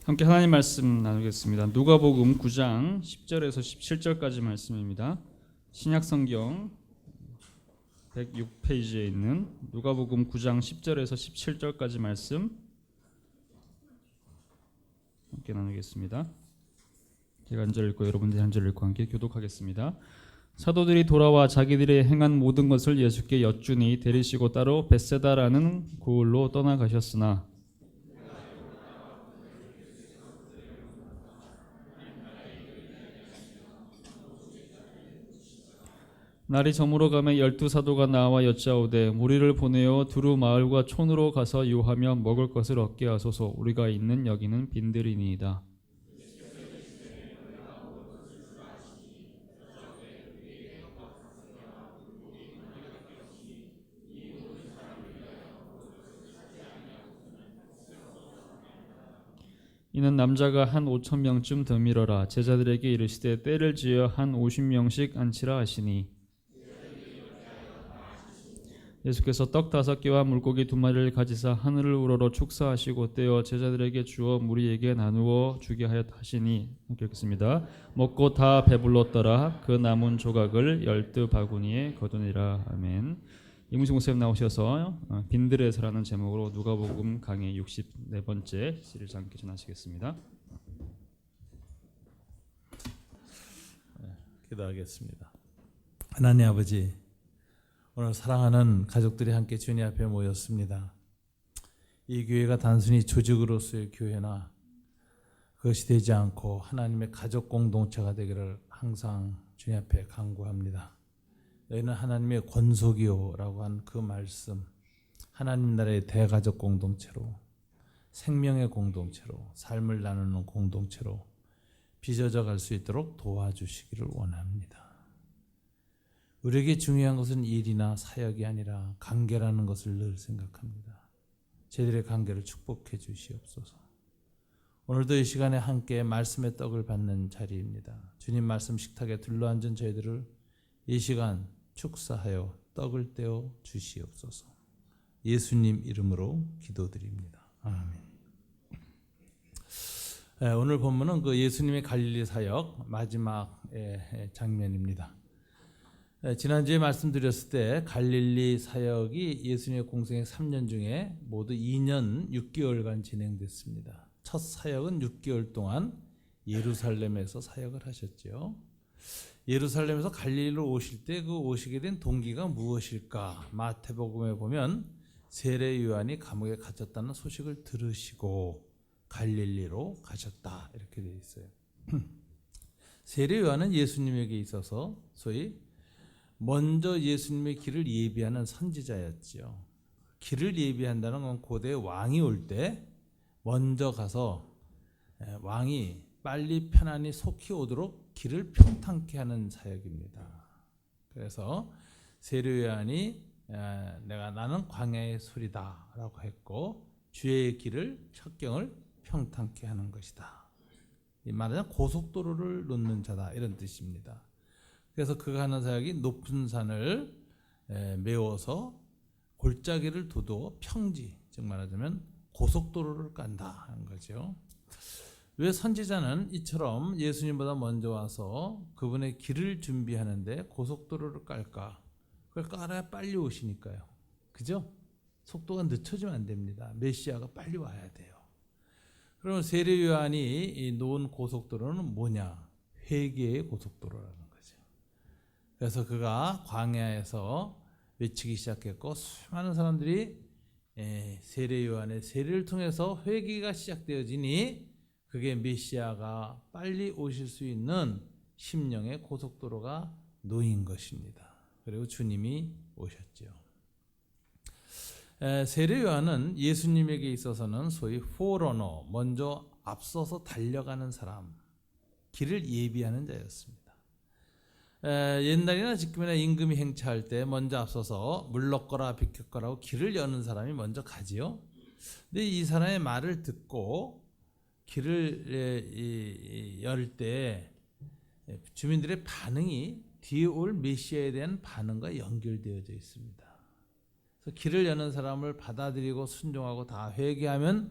함께 하나님 말씀 나누겠습니다. 누가복음 9장 10절에서 17절까지 말씀입니다. 신약성경 106페이지에 있는 누가복음 9장 10절에서 17절까지 말씀 함께 나누겠습니다. 제가 한 절 읽고 여러분들이 한 절 읽고 함께 교독하겠습니다. 사도들이 돌아와 자기들이 행한 모든 것을 예수께 여쭈니 데리시고 따로 벳세다라는 고을로 떠나가셨으나 날이 저물어 가매 12사도가 나와 여짜오되 무리를 보내어 두루 마을과 촌으로 가서 유하며 먹을 것을 얻게 하소서. 우리가 있는 여기는 빈들이니이다. 이는 남자가 한 5,000명쯤 덤이러라. 제자들에게 이르시되 때를 지어 한 50명씩 앉히라 하시니 예수께서 떡 5개와 물고기 2마리를 가지사 하늘을 우러러 축사하시고 떼어 제자들에게 주어 무리에게 나누어 주게 하시니 읽겠습니다. 먹고 다 배불렀더라. 그 남은 조각을 12바구니에 거두니라. 아멘. 이문식 목사님 나오셔서 빈들에서라는 제목으로 누가복음 강의 64번째 시리즈 함께 전하시겠습니다. 기도하겠습니다. 하나님 아버지, 오늘 사랑하는 가족들이 함께 주님 앞에 모였습니다. 이 교회가 단순히 조직으로서의 교회나 그것이 되지 않고 하나님의 가족 공동체가 되기를 항상 주님 앞에 간구합니다. 너희는 하나님의 권속이요라고 한 그 말씀, 하나님 나라의 대가족 공동체로, 생명의 공동체로, 삶을 나누는 공동체로 빚어져 갈 수 있도록 도와주시기를 원합니다. 우리에게 중요한 것은 일이나 사역이 아니라 관계라는 것을 늘 생각합니다. 저희들의 관계를 축복해 주시옵소서. 오늘도 이 시간에 함께 말씀의 떡을 받는 자리입니다. 주님 말씀 식탁에 둘러앉은 저희들을 이 시간 축사하여 떡을 떼어 주시옵소서. 예수님 이름으로 기도드립니다. 아멘. 오늘 본문은 그 예수님의 갈릴리 사역 마지막 장면입니다. 지난주에 말씀드렸을 때 갈릴리 사역이 예수님의 공생의 3년 중에 모두 2년 6개월간 진행됐습니다. 첫 사역은 6개월 동안 예루살렘에서 사역을 하셨죠. 예루살렘에서 갈릴리로 오실 때 그 오시게 된 동기가 무엇일까? 마태복음에 보면 세례 요한이 감옥에 갇혔다는 소식을 들으시고 갈릴리로 가셨다 이렇게 되어 있어요. 세례 요한은 예수님에게 있어서 소위 먼저 예수님의 길을 예비하는 선지자였지요. 길을 예비한다는 건 고대 왕이 올 때 먼저 가서 왕이 빨리 편안히 속히 오도록 길을 평탄케 하는 사역입니다. 그래서 세례 요한이 나는 광야의 소리다라고 했고 주의 길을 첩경을 평탄케 하는 것이다. 이 말은 고속도로를 놓는 자다 이런 뜻입니다. 그래서 그가 하는 사역이 높은 산을 메워서 골짜기를 두두어 평지, 즉 말하자면 고속도로를 깐다 하는 거죠. 왜 선지자는 이처럼 예수님보다 먼저 와서 그분의 길을 준비하는데 고속도로를 깔까? 그걸 깔아야 빨리 오시니까요. 그죠? 속도가 늦춰지면 안 됩니다. 메시아가 빨리 와야 돼요. 그러면 세례 요한이 놓은 고속도로는 뭐냐? 회개의 고속도로라는 거죠. 그래서 그가 광야에서 외치기 시작했고 수많은 사람들이 세례 요한의 세례를 통해서 회개가 시작되어지니 그게 메시아가 빨리 오실 수 있는 심령의 고속도로가 놓인 것입니다. 그리고 주님이 오셨죠. 세례 요한은 예수님에게 있어서는 소위 포러너, 먼저 앞서서 달려가는 사람, 길을 예비하는 자였습니다. 옛날이나 지금이나 임금이 행차할 때 먼저 앞서서 물러거라 비켰거라고 길을 여는 사람이 먼저 가지요. 근데 이 사람의 말을 듣고 길을 열 때 주민들의 반응이 뒤에 올 메시아에 대한 반응과 연결되어져 있습니다. 그래서 길을 여는 사람을 받아들이고 순종하고 다 회개하면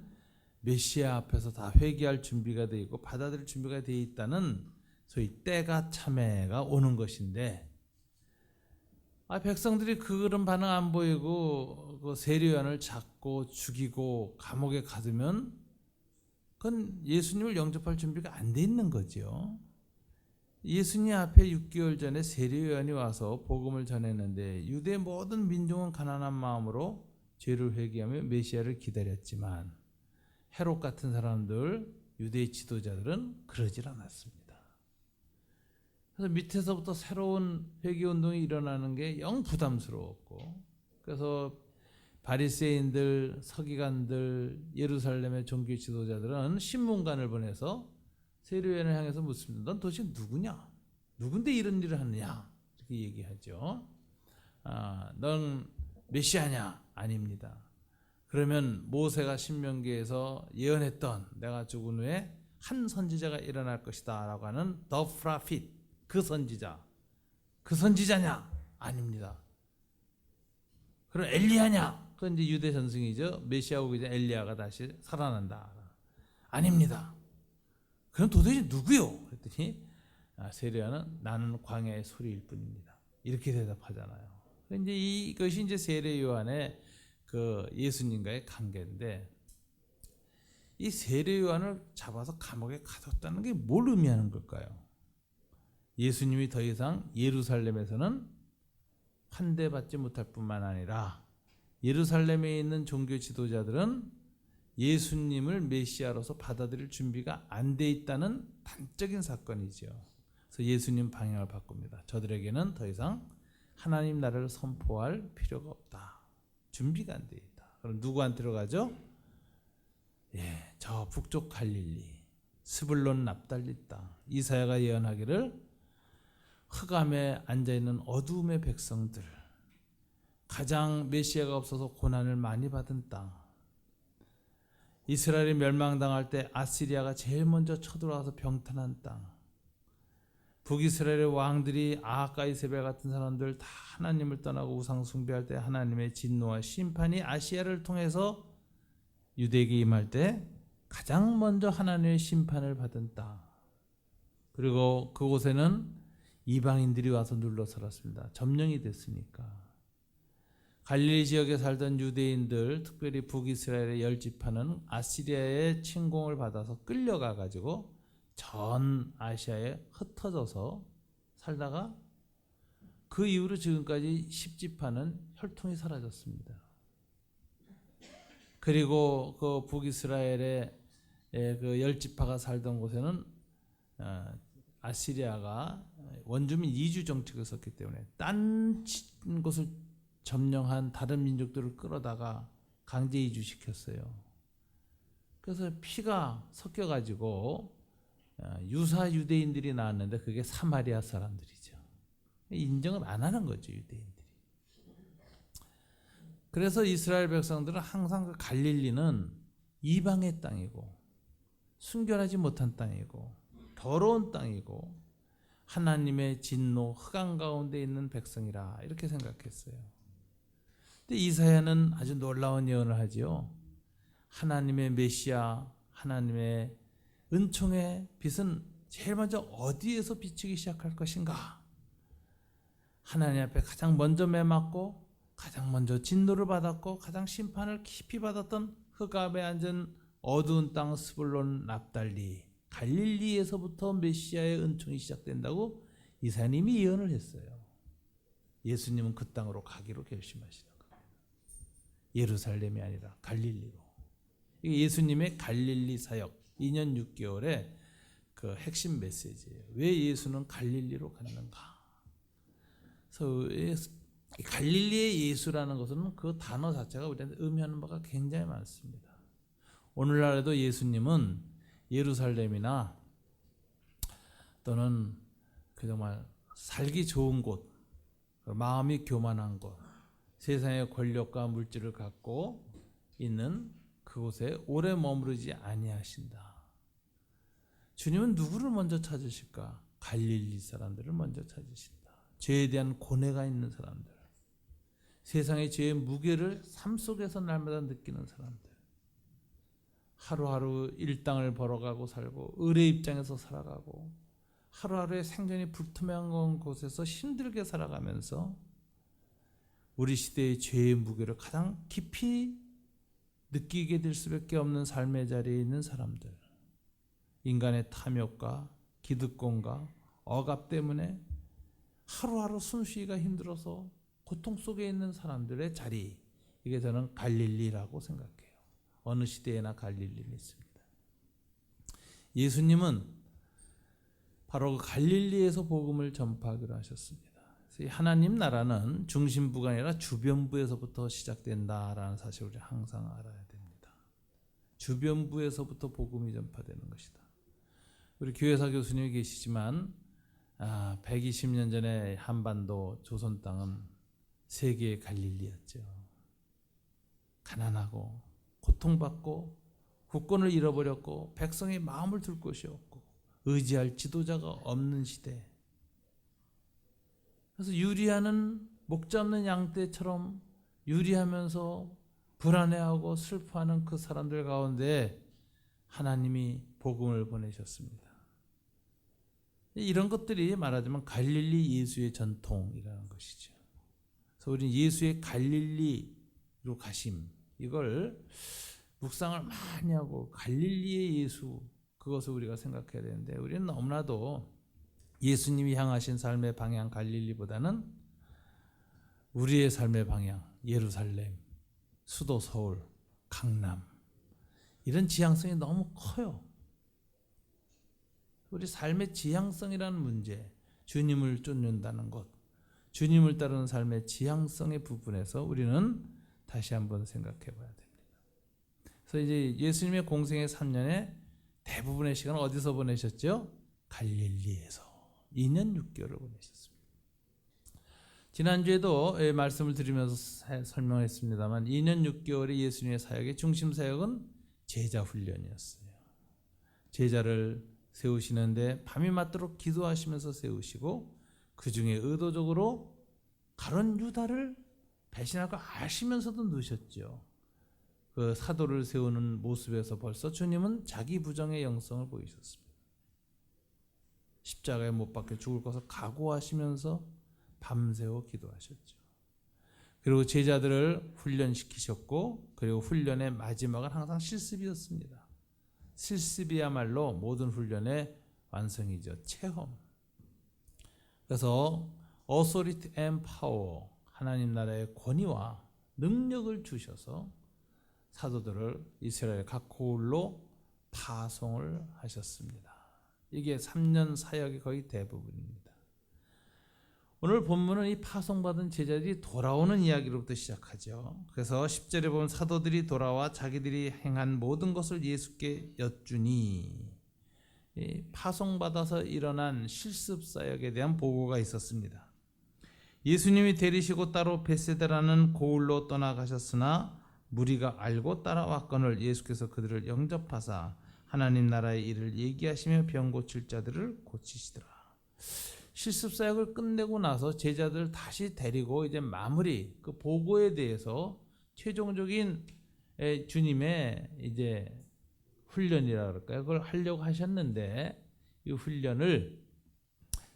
메시아 앞에서 다 회개할 준비가 되어 있고 받아들일 준비가 되어 있다는 소위 때가 참회가 오는 것인데, 백성들이 그런 반응 안 보이고 그 세례요한을 잡고 죽이고 감옥에 가두면 그건 예수님을 영접할 준비가 안 돼 있는 거죠. 예수님 앞에 6개월 전에 세례요한이 와서 복음을 전했는데 유대 모든 민족은 가난한 마음으로 죄를 회개하며 메시아를 기다렸지만 헤롯 같은 사람들, 유대의 지도자들은 그러질 않았습니다. 그래서 밑에서부터 새로운 회개운동이 일어나는 게 영 부담스러웠고, 그래서 바리새인들, 서기관들, 예루살렘의 종교 지도자들은 신문관을 보내서 세례요한을 향해서 묻습니다. 넌 도대체 누구냐? 누군데 이런 일을 하느냐? 이렇게 얘기하죠. 넌 메시아냐? 아닙니다. 그러면 모세가 신명기에서 예언했던 내가 죽은 후에 한 선지자가 일어날 것이다 라고 하는 더 프라핏, 그 선지자, 그 선지자냐? 아닙니다. 그럼 엘리야냐? 그건 이제 유대 전승이죠. 메시아 오기 전에 엘리야가 다시 살아난다. 아닙니다. 그럼 도대체 누구요? 그랬더니 세례요한은 나는 광야의 소리일 뿐입니다. 이렇게 대답하잖아요. 이제 이것이 이제 세례요한의 그 예수님과의 관계인데, 이 세례요한을 잡아서 감옥에 가뒀다는 게 뭘 의미하는 걸까요? 예수님이 더 이상 예루살렘에서는 환대받지 못할 뿐만 아니라 예루살렘에 있는 종교 지도자들은 예수님을 메시아로서 받아들일 준비가 안 돼 있다는 단적인 사건이죠. 그래서 예수님 방향을 바꿉니다. 저들에게는 더 이상 하나님 나라를 선포할 필요가 없다. 준비가 안 돼 있다. 그럼 누구한테로 가죠? 저 북쪽 갈릴리, 스불론 납달리 땅. 이사야가 예언하기를 흑암에 앉아있는 어두움의 백성들, 가장 메시아가 없어서 고난을 많이 받은 땅, 이스라엘이 멸망당할 때 아시리아가 제일 먼저 쳐들어와서 병탄한 땅, 북이스라엘의 왕들이 아하과 이세벨 같은 사람들 다 하나님을 떠나고 우상 숭배할 때 하나님의 진노와 심판이 아시아를 통해서 유대에게 임할 때 가장 먼저 하나님의 심판을 받은 땅, 그리고 그곳에는 이방인들이 와서 눌러 살았습니다. 점령이 됐으니까. 갈릴리 지역에 살던 유대인들, 특별히 북이스라엘의 10지파는 아시리아의 침공을 받아서 끌려가 가지고 전 아시아에 흩어져서 살다가 그 이후로 지금까지 10지파는 혈통이 사라졌습니다. 그리고 그 북이스라엘의 그 10지파가 살던 곳에는 아시리아가 원주민 이주 정책을 썼기 때문에 딴 곳을 점령한 다른 민족들을 끌어다가 강제 이주시켰어요. 그래서 피가 섞여가지고 유사 유대인들이 나왔는데 그게 사마리아 사람들이죠. 인정을 안 하는 거죠, 유대인들이. 그래서 이스라엘 백성들은 항상 그 갈릴리는 이방의 땅이고 순결하지 못한 땅이고 더러운 땅이고 하나님의 진노 흑암 가운데 있는 백성이라 이렇게 생각했어요. 근데 이사야는 아주 놀라운 예언을 하지요. 하나님의 메시아, 하나님의 은총의 빛은 제일 먼저 어디에서 비치기 시작할 것인가? 하나님 앞에 가장 먼저 매맞고 가장 먼저 진노를 받았고 가장 심판을 깊이 받았던 흑암에 앉은 어두운 땅 스불론 납달리 갈릴리에서부터 메시아의 은총이 시작된다고 이사야님이 예언을 했어요. 예수님은 그 땅으로 가기로 결심하시는 거예요. 예루살렘이 아니라 갈릴리로. 이게 예수님의 갈릴리 사역 2년 6개월의 그 핵심 메시지예요. 왜 예수는 갈릴리로 갔는가? 그래서 갈릴리의 예수라는 것은 그 단어 자체가 우리한테 의미하는 바가 굉장히 많습니다. 오늘날에도 예수님은 예루살렘이나 또는 그 정말 살기 좋은 곳, 마음이 교만한 곳, 세상의 권력과 물질을 갖고 있는 그곳에 오래 머무르지 아니하신다. 주님은 누구를 먼저 찾으실까? 갈릴리 사람들을 먼저 찾으신다. 죄에 대한 고뇌가 있는 사람들, 세상의 죄의 무게를 삶 속에서 날마다 느끼는 사람들, 하루하루 일당을 벌어가고 살고 을의 입장에서 살아가고 하루하루의 생존이 불투명한 곳에서 힘들게 살아가면서 우리 시대의 죄의 무게를 가장 깊이 느끼게 될 수밖에 없는 삶의 자리에 있는 사람들, 인간의 탐욕과 기득권과 억압 때문에 하루하루 숨쉬기가 힘들어서 고통 속에 있는 사람들의 자리, 이게 저는 갈릴리라고 생각해요. 어느 시대에나 갈릴리는 있습니다. 예수님은 바로 그 갈릴리에서 복음을 전파하기로 하셨습니다. 하나님 나라는 중심부가 아니라 주변부에서부터 시작된다라는 사실을 우리 항상 알아야 됩니다. 주변부에서부터 복음이 전파되는 것이다. 우리 교회사 교수님이 계시지만 120년 전에 한반도 조선 땅은 세계의 갈릴리였죠. 가난하고 고통받고 국권을 잃어버렸고 백성의 마음을 둘 곳이 없고 의지할 지도자가 없는 시대. 그래서 유리하는 목자 없는 양떼처럼 유리하면서 불안해하고 슬퍼하는 그 사람들 가운데 하나님이 복음을 보내셨습니다. 이런 것들이 말하자면 갈릴리 예수의 전통이라는 것이죠. 그래서 우리는 예수의 갈릴리로 가심, 이걸 묵상을 많이 하고 갈릴리의 예수, 그것을 우리가 생각해야 되는데 우리는 너무나도 예수님이 향하신 삶의 방향 갈릴리보다는 우리의 삶의 방향 예루살렘, 수도 서울, 강남, 이런 지향성이 너무 커요. 우리 삶의 지향성이라는 문제, 주님을 쫓는다는 것, 주님을 따르는 삶의 지향성의 부분에서 우리는 다시 한번 생각해 봐야 됩니다. 그래서 이제 예수님의 공생의 3년에 대부분의 시간을 어디서 보내셨죠? 갈릴리에서 2년 6개월을 보내셨습니다. 지난주에도 말씀을 드리면서 설명했습니다만 2년 6개월의 예수님의 사역의 중심 사역은 제자 훈련이었어요. 제자를 세우시는데 밤이 맞도록 기도하시면서 세우시고 그 중에 의도적으로 가룟 유다를 배신할 거 아시면서도 넣으셨죠. 그 사도를 세우는 모습에서 벌써 주님은 자기 부정의 영성을 보이셨습니다. 십자가에 못 박혀 죽을 것을 각오하시면서 밤새워 기도하셨죠. 그리고 제자들을 훈련시키셨고 그리고 훈련의 마지막은 항상 실습이었습니다. 실습이야말로 모든 훈련의 완성이죠. 체험. 그래서 authority and power, 하나님 나라의 권위와 능력을 주셔서 사도들을 이스라엘 각 고을로 파송을 하셨습니다. 이게 3년 사역의 거의 대부분입니다. 오늘 본문은 이 파송받은 제자들이 돌아오는 이야기로부터 시작하죠. 그래서 10절에 보면 사도들이 돌아와 자기들이 행한 모든 것을 예수께 여쭈니, 파송받아서 일어난 실습 사역에 대한 보고가 있었습니다. 예수님이 데리시고 따로 벳세다라는 고을로 떠나가셨으나 무리가 알고 따라왔거늘 예수께서 그들을 영접하사 하나님 나라의 일을 얘기하시며 병 고칠 자들을 고치시더라. 실습 사역을 끝내고 나서 제자들 다시 데리고 이제 마무리, 그 보고에 대해서 최종적인 주님의 이제 훈련이라 그럴까요? 그걸 하려고 하셨는데 이 훈련을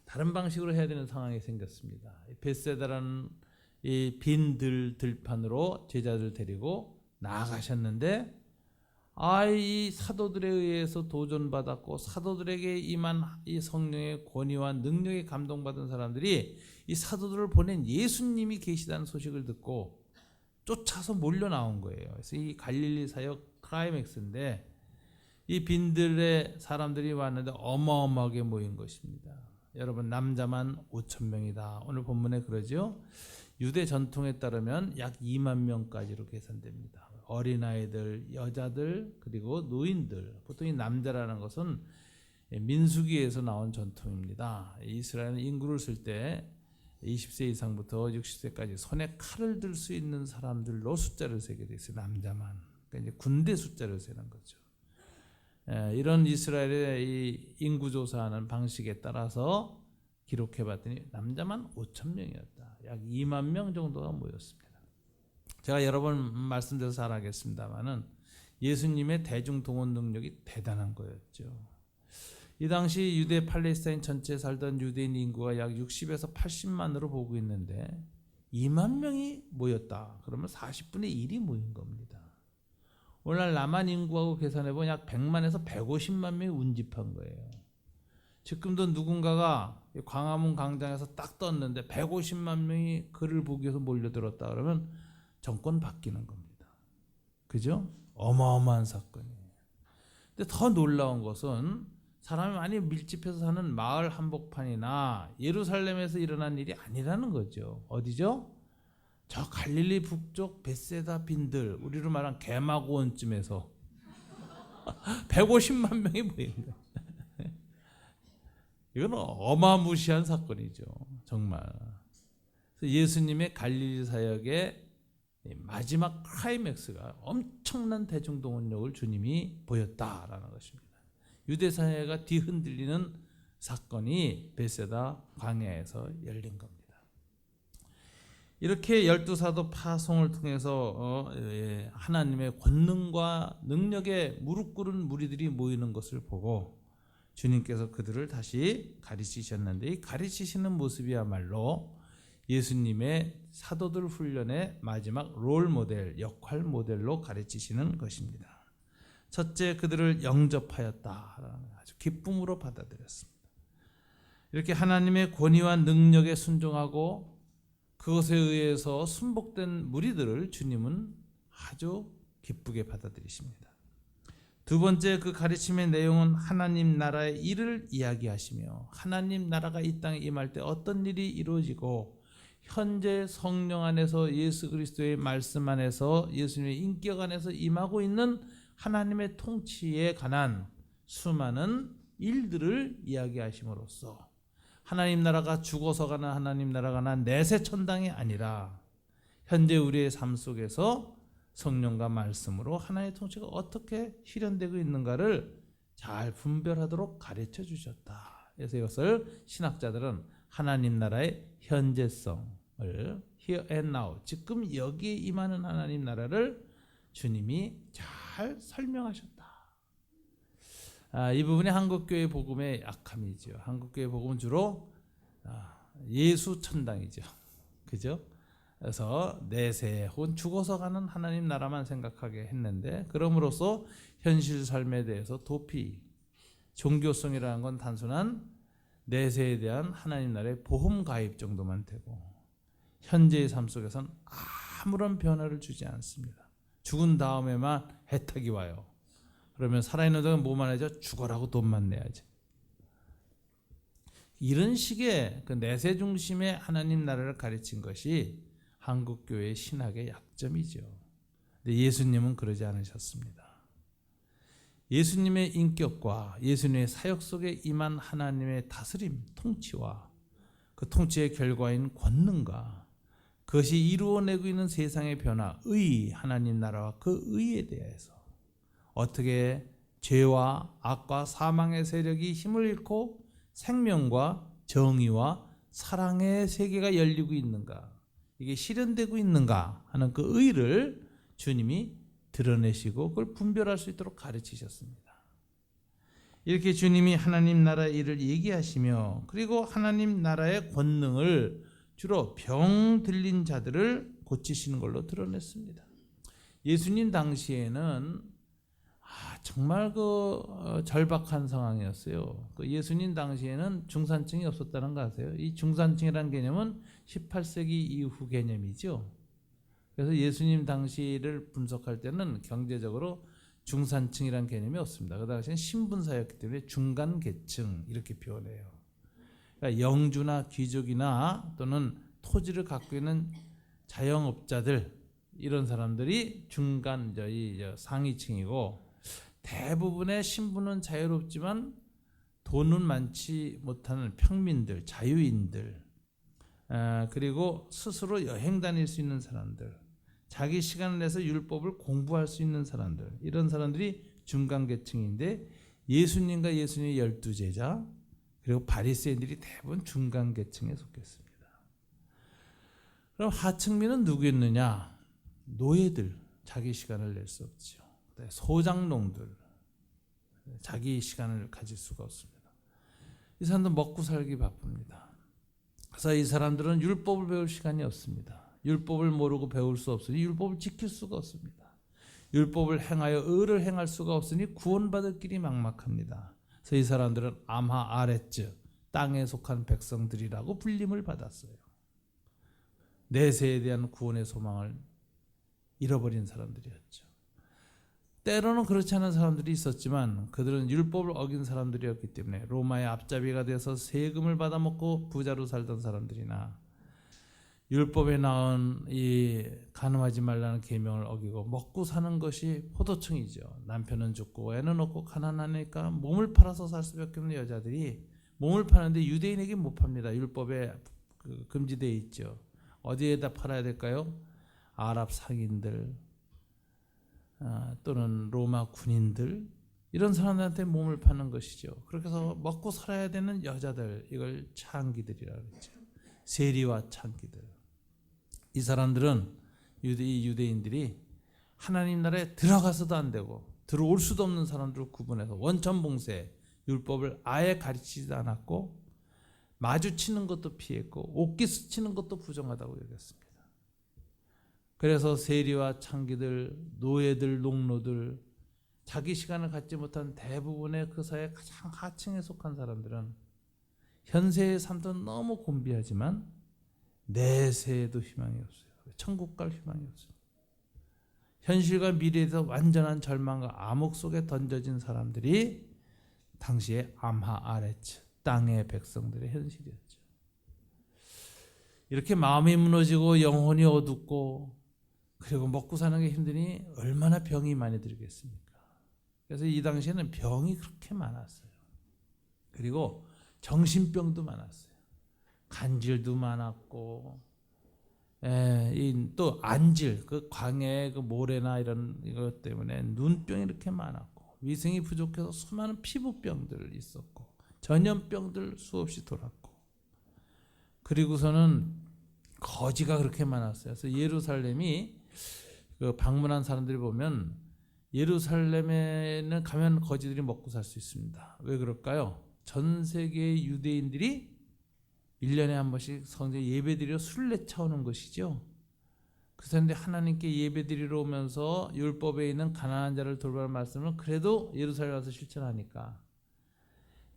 다른 방식으로 해야 되는 상황이 생겼습니다. 벳세다라는 이 빈 들판으로 제자들 데리고 나아가셨는데 이 사도들에 의해서 도전받았고 사도들에게 임한 이 성령의 권위와 능력에 감동받은 사람들이 이 사도들을 보낸 예수님이 계시다는 소식을 듣고 쫓아서 몰려 나온 거예요. 그래서 이 갈릴리 사역 클라이맥스인데 이 빈들의 사람들이 왔는데 어마어마하게 모인 것입니다. 여러분 남자만 5,000명이다. 오늘 본문에 그러죠. 유대 전통에 따르면 약 2만 명까지로 계산됩니다. 어린아이들, 여자들, 그리고 노인들. 보통 이 남자라는 것은 민수기에서 나온 전통입니다. 이스라엘은 인구를 쓸 때 20세 이상부터 60세까지 손에 칼을 들 수 있는 사람들로 숫자를 세게 돼 있어요. 남자만. 그러니까 이제 군대 숫자를 세는 거죠. 이런 이스라엘의 이 인구 조사하는 방식에 따라서 기록해 봤더니 남자만 5,000명이었다. 약 2만 명 정도가 모였습니다. 제가 여러 번 말씀드려서 잘 알겠습니다만은 예수님의 대중동원 능력이 대단한 거였죠. 이 당시 유대 팔레스타인 전체에 살던 유대인 인구가 약 60에서 80만으로 보고 있는데 2만 명이 모였다. 그러면 40분의 1이 모인 겁니다. 오늘날 남한 인구하고 계산해보면 약 100만에서 150만 명이 운집한 거예요. 지금도 누군가가 광화문 광장에서 딱 떴는데 150만 명이 그를 보기 위해서 몰려들었다 그러면 정권 바뀌는 겁니다. 그죠? 어마어마한 사건이에요. 근데 더 놀라운 것은 사람이 많이 밀집해서 사는 마을 한복판이나 예루살렘에서 일어난 일이 아니라는 거죠. 어디죠? 저 갈릴리 북쪽 벳세다 빈들, 우리로 말한 개마고원쯤에서 150만 명이 모인 거예요. 이건 어마무시한 사건이죠. 정말. 그래서 예수님의 갈릴리 사역의 마지막 클라이맥스가 엄청난 대중동원력을 주님이 보였다라는 것입니다. 유대 사회가 뒤흔들리는 사건이 벳세다 광야에서 열린 겁니다. 이렇게 12사도 파송을 통해서 하나님의 권능과 능력에 무릎 꿇은 무리들이 모이는 것을 보고 주님께서 그들을 다시 가르치셨는데, 이 가르치시는 모습이야말로 예수님의 사도들 훈련의 마지막 롤 모델, 역할 모델로 가르치시는 것입니다. 첫째, 그들을 영접하였다. 아주 기쁨으로 받아들였습니다. 이렇게 하나님의 권위와 능력에 순종하고 그것에 의해서 순복된 무리들을 주님은 아주 기쁘게 받아들이십니다. 두 번째, 그 가르침의 내용은 하나님 나라의 일을 이야기하시며 하나님 나라가 이 땅에 임할 때 어떤 일이 이루어지고 현재 성령 안에서 예수 그리스도의 말씀 안에서 예수님의 인격 안에서 임하고 있는 하나님의 통치에 관한 수많은 일들을 이야기하심으로써 하나님 나라가 죽어서 가는 하나님 나라가 난 내세 천당이 아니라 현재 우리의 삶 속에서 성령과 말씀으로 하나님의 통치가 어떻게 실현되고 있는가를 잘 분별하도록 가르쳐 주셨다. 그래서 이것을 신학자들은 하나님 나라의 현재성을 here and now, 지금 여기에 임하는 하나님 나라를 주님이 잘 설명하셨다. 이 부분이 한국교회 복음의 약함이죠. 한국교회 복음은 주로 예수 천당이죠. 그죠? 그래서 내세 혹은 죽어서 가는 하나님 나라만 생각하게 했는데, 그럼으로써 현실 삶에 대해서 도피, 종교성이라는 건 단순한 내세에 대한 하나님 나라의 보험 가입 정도만 되고 현재의 삶 속에서는 아무런 변화를 주지 않습니다. 죽은 다음에만 혜택이 와요. 그러면 살아있는 동안 뭐만 하죠? 죽어라고 돈만 내야지. 이런 식의 그 내세 중심의 하나님 나라를 가르친 것이 한국교회의 신학의 약점이죠. 근데 예수님은 그러지 않으셨습니다. 예수님의 인격과 예수님의 사역 속에 임한 하나님의 다스림, 통치와 그 통치의 결과인 권능과 그것이 이루어내고 있는 세상의 변화, 의, 하나님 나라와 그 의에 대해서 어떻게 죄와 악과 사망의 세력이 힘을 잃고 생명과 정의와 사랑의 세계가 열리고 있는가, 이게 실현되고 있는가 하는 그 의를 주님이 드러내시고 그걸 분별할 수 있도록 가르치셨습니다. 이렇게 주님이 하나님 나라의 일을 얘기하시며 그리고 하나님 나라의 권능을 주로 병 들린 자들을 고치시는 걸로 드러냈습니다. 예수님 당시에는 정말 절박한 상황이었어요. 예수님 당시에는 중산층이 없었다는 거 아세요? 이 중산층이라는 개념은 18세기 이후 개념이죠. 그래서 예수님 당시를 분석할 때는 경제적으로 중산층이라는 개념이 없습니다. 그 당시에는 신분사였기 때문에 중간계층 이렇게 표현해요. 그러니까 영주나 귀족이나 또는 토지를 갖고 있는 자영업자들, 이런 사람들이 중간 상위층이고, 대부분의 신분은 자유롭지만 돈은 많지 못하는 평민들, 자유인들, 그리고 스스로 여행 다닐 수 있는 사람들, 자기 시간을 내서 율법을 공부할 수 있는 사람들, 이런 사람들이 중간계층인데 예수님과 예수님의 12제자 그리고 바리새인들이 대부분 중간계층에 속했습니다. 그럼 하층민은 누구였느냐? 노예들, 자기 시간을 낼 수 없죠. 소장농들, 자기 시간을 가질 수가 없습니다. 이 사람들 먹고 살기 바쁩니다. 그래서 이 사람들은 율법을 배울 시간이 없습니다. 율법을 모르고 배울 수 없으니 율법을 지킬 수가 없습니다. 율법을 행하여 의를 행할 수가 없으니 구원받을 길이 막막합니다. 그래서 이 사람들은 암하 아레츠, 땅에 속한 백성들이라고 불림을 받았어요. 내세에 대한 구원의 소망을 잃어버린 사람들이었죠. 때로는 그렇지 않은 사람들이 있었지만 그들은 율법을 어긴 사람들이었기 때문에 로마의 앞잡이가 돼서 세금을 받아먹고 부자로 살던 사람들이나 율법에 나온 이 간음하지 말라는 계명을 어기고 먹고 사는 것이 포도청이죠. 남편은 죽고 애는 없고 가난하니까 몸을 팔아서 살 수밖에 없는 여자들이 몸을 파는데 유대인에게 못 팝니다. 율법에 금지되어 있죠. 어디에다 팔아야 될까요? 아랍 상인들 또는 로마 군인들, 이런 사람들한테 몸을 파는 것이죠. 그렇게 해서 먹고 살아야 되는 여자들, 이걸 창기들이라고 그러죠. 세리와 창기들. 이 사람들은 유대인들이 하나님 나라에 들어가서도 안 되고 들어올 수도 없는 사람들을 구분해서 원천봉쇄, 율법을 아예 가르치지도 않았고 마주치는 것도 피했고 옷깃 스치는 것도 부정하다고 여겼습니다. 그래서 세리와 창기들, 노예들, 농노들, 자기 시간을 갖지 못한 대부분의 그 사회 가장 하층에 속한 사람들은 현세의 삶도 너무 곤비하지만 내세에도 희망이 없어요. 천국 갈 희망이 없어요. 현실과 미래에서 완전한 절망과 암흑 속에 던져진 사람들이 당시에 암하 아레츠, 땅의 백성들의 현실이었죠. 이렇게 마음이 무너지고 영혼이 어둡고 그리고 먹고 사는 게 힘드니 얼마나 병이 많이 들겠습니까? 그래서 이 당시에는 병이 그렇게 많았어요. 그리고 정신병도 많았어요. 간질도 많았고, 또 안질, 그 광해, 그 모래나 이런 것 때문에 눈병이 이렇게 많았고, 위생이 부족해서 수많은 피부병들 있었고, 전염병들 수없이 돌았고, 그리고서는 거지가 그렇게 많았어요. 그래서 예루살렘이 그 방문한 사람들이 보면 예루살렘에는 가면 거지들이 먹고 살 수 있습니다. 왜 그럴까요? 전 세계의 유대인들이 1년에 한 번씩 성전에 예배드리러 술을 내차오는 것이죠. 그래서 하나님께 예배드리러 오면서 율법에 있는 가난한 자를 돌보라는 말씀을 그래도 예루살렘에 와서 실천하니까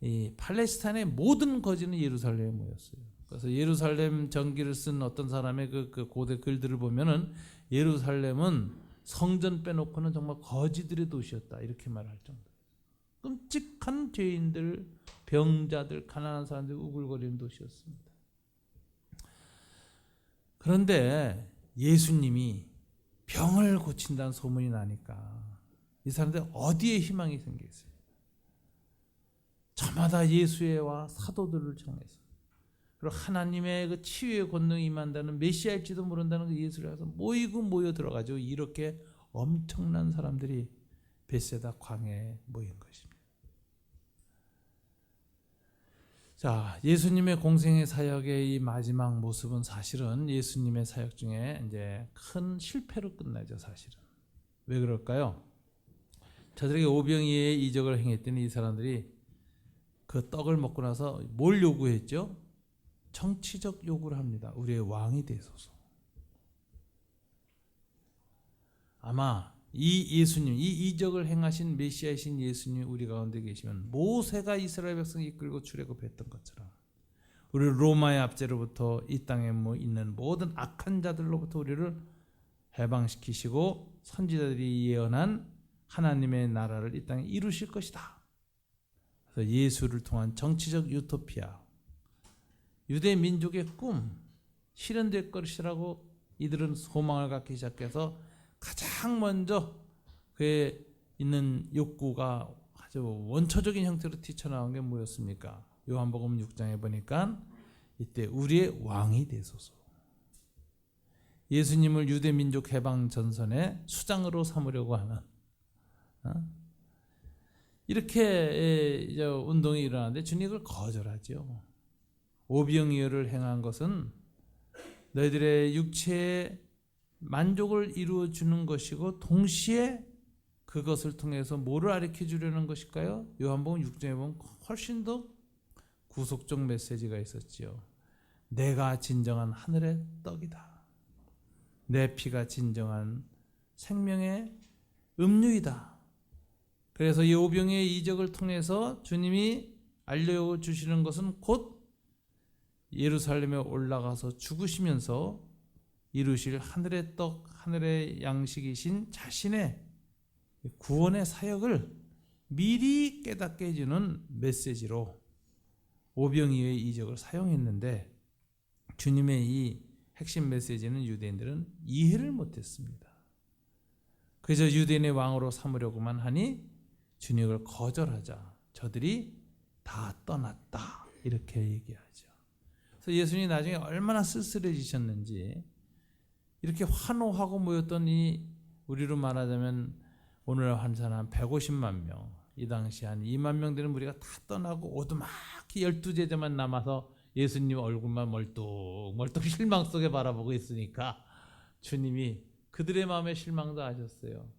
이 팔레스타인의 모든 거지는 예루살렘에 모였어요. 그래서 예루살렘 전기를 쓴 어떤 사람의 그 고대 글들을 보면은 예루살렘은 성전 빼놓고는 정말 거지들의 도시였다, 이렇게 말할 정도. 끔찍한 죄인들, 병자들, 가난한 사람들 우글거리는 도시였습니다. 그런데 예수님이 병을 고친다는 소문이 나니까 이 사람들 어디에 희망이 생겼어요? 저마다 예수회와 사도들을 청해서, 그리고 하나님의 그 치유의 권능이 임한다는, 메시아일지도 모른다는 그 예수를 해서 모여 들어가죠. 이렇게 엄청난 사람들이 벳세다 광야에 모인 것입니다. 자, 예수님의 공생의 사역의 이 마지막 모습은 사실은 예수님의 사역 중에 이제 큰 실패로 끝나죠, 사실은. 왜 그럴까요? 저들에게 오병이어의 이적을 행했더니 이 사람들이 그 떡을 먹고 나서 뭘 요구했죠? 정치적 요구를 합니다. 우리의 왕이 되소서. 아마 이 예수님, 이 이적을 행하신 메시아이신 예수님이 우리 가운데 계시면 모세가 이스라엘 백성 이끌고 출애굽했던 것처럼 우리 로마의 압제로부터 이 땅에 있는 모든 악한 자들로부터 우리를 해방시키시고 선지자들이 예언한 하나님의 나라를 이 땅에 이루실 것이다. 그래서 예수를 통한 정치적 유토피아, 유대 민족의 꿈, 실현될 것이라고 이들은 소망을 갖기 시작해서 가장 먼저 그에 있는 욕구가 아주 원초적인 형태로 튀쳐나온 게 뭐였습니까? 요한복음 6장에 보니까 이때 우리의 왕이 되소서. 예수님을 유대 민족 해방 전선의 수장으로 삼으려고 하는 이렇게 운동이 일어나는데 주님을 거절하죠. 오병이어를 행한 것은 너희들의 육체의 만족을 이루어 주는 것이고 동시에 그것을 통해서 뭐를 가르쳐 주려는 것일까요? 요한복음 6장에 보면 훨씬 더 구속적 메시지가 있었지요. 내가 진정한 하늘의 떡이다. 내 피가 진정한 생명의 음료이다. 그래서 이 오병이의 이적을 통해서 주님이 알려주시는 것은 곧 예루살렘에 올라가서 죽으시면서 이루실 하늘의 떡, 하늘의 양식이신 자신의 구원의 사역을 미리 깨닫게 해주는 메시지로 오병이어의 이적을 사용했는데, 주님의 이 핵심 메시지는 유대인들은 이해를 못했습니다. 그래서 유대인의 왕으로 삼으려고만 하니 주님을 거절하자 저들이 다 떠났다, 이렇게 얘기하죠. 그래서 예수님이 나중에 얼마나 쓸쓸해지셨는지, 이렇게 환호하고 모였던 이, 우리로 말하자면 오늘 한 사람 150만 명, 이 당시 한 2만 명 되는 무리가 다 떠나고 오두막히 12제자만 남아서 예수님 얼굴만 멀뚱멀뚱 실망 속에 바라보고 있으니까 주님이 그들의 마음에 실망도 하셨어요.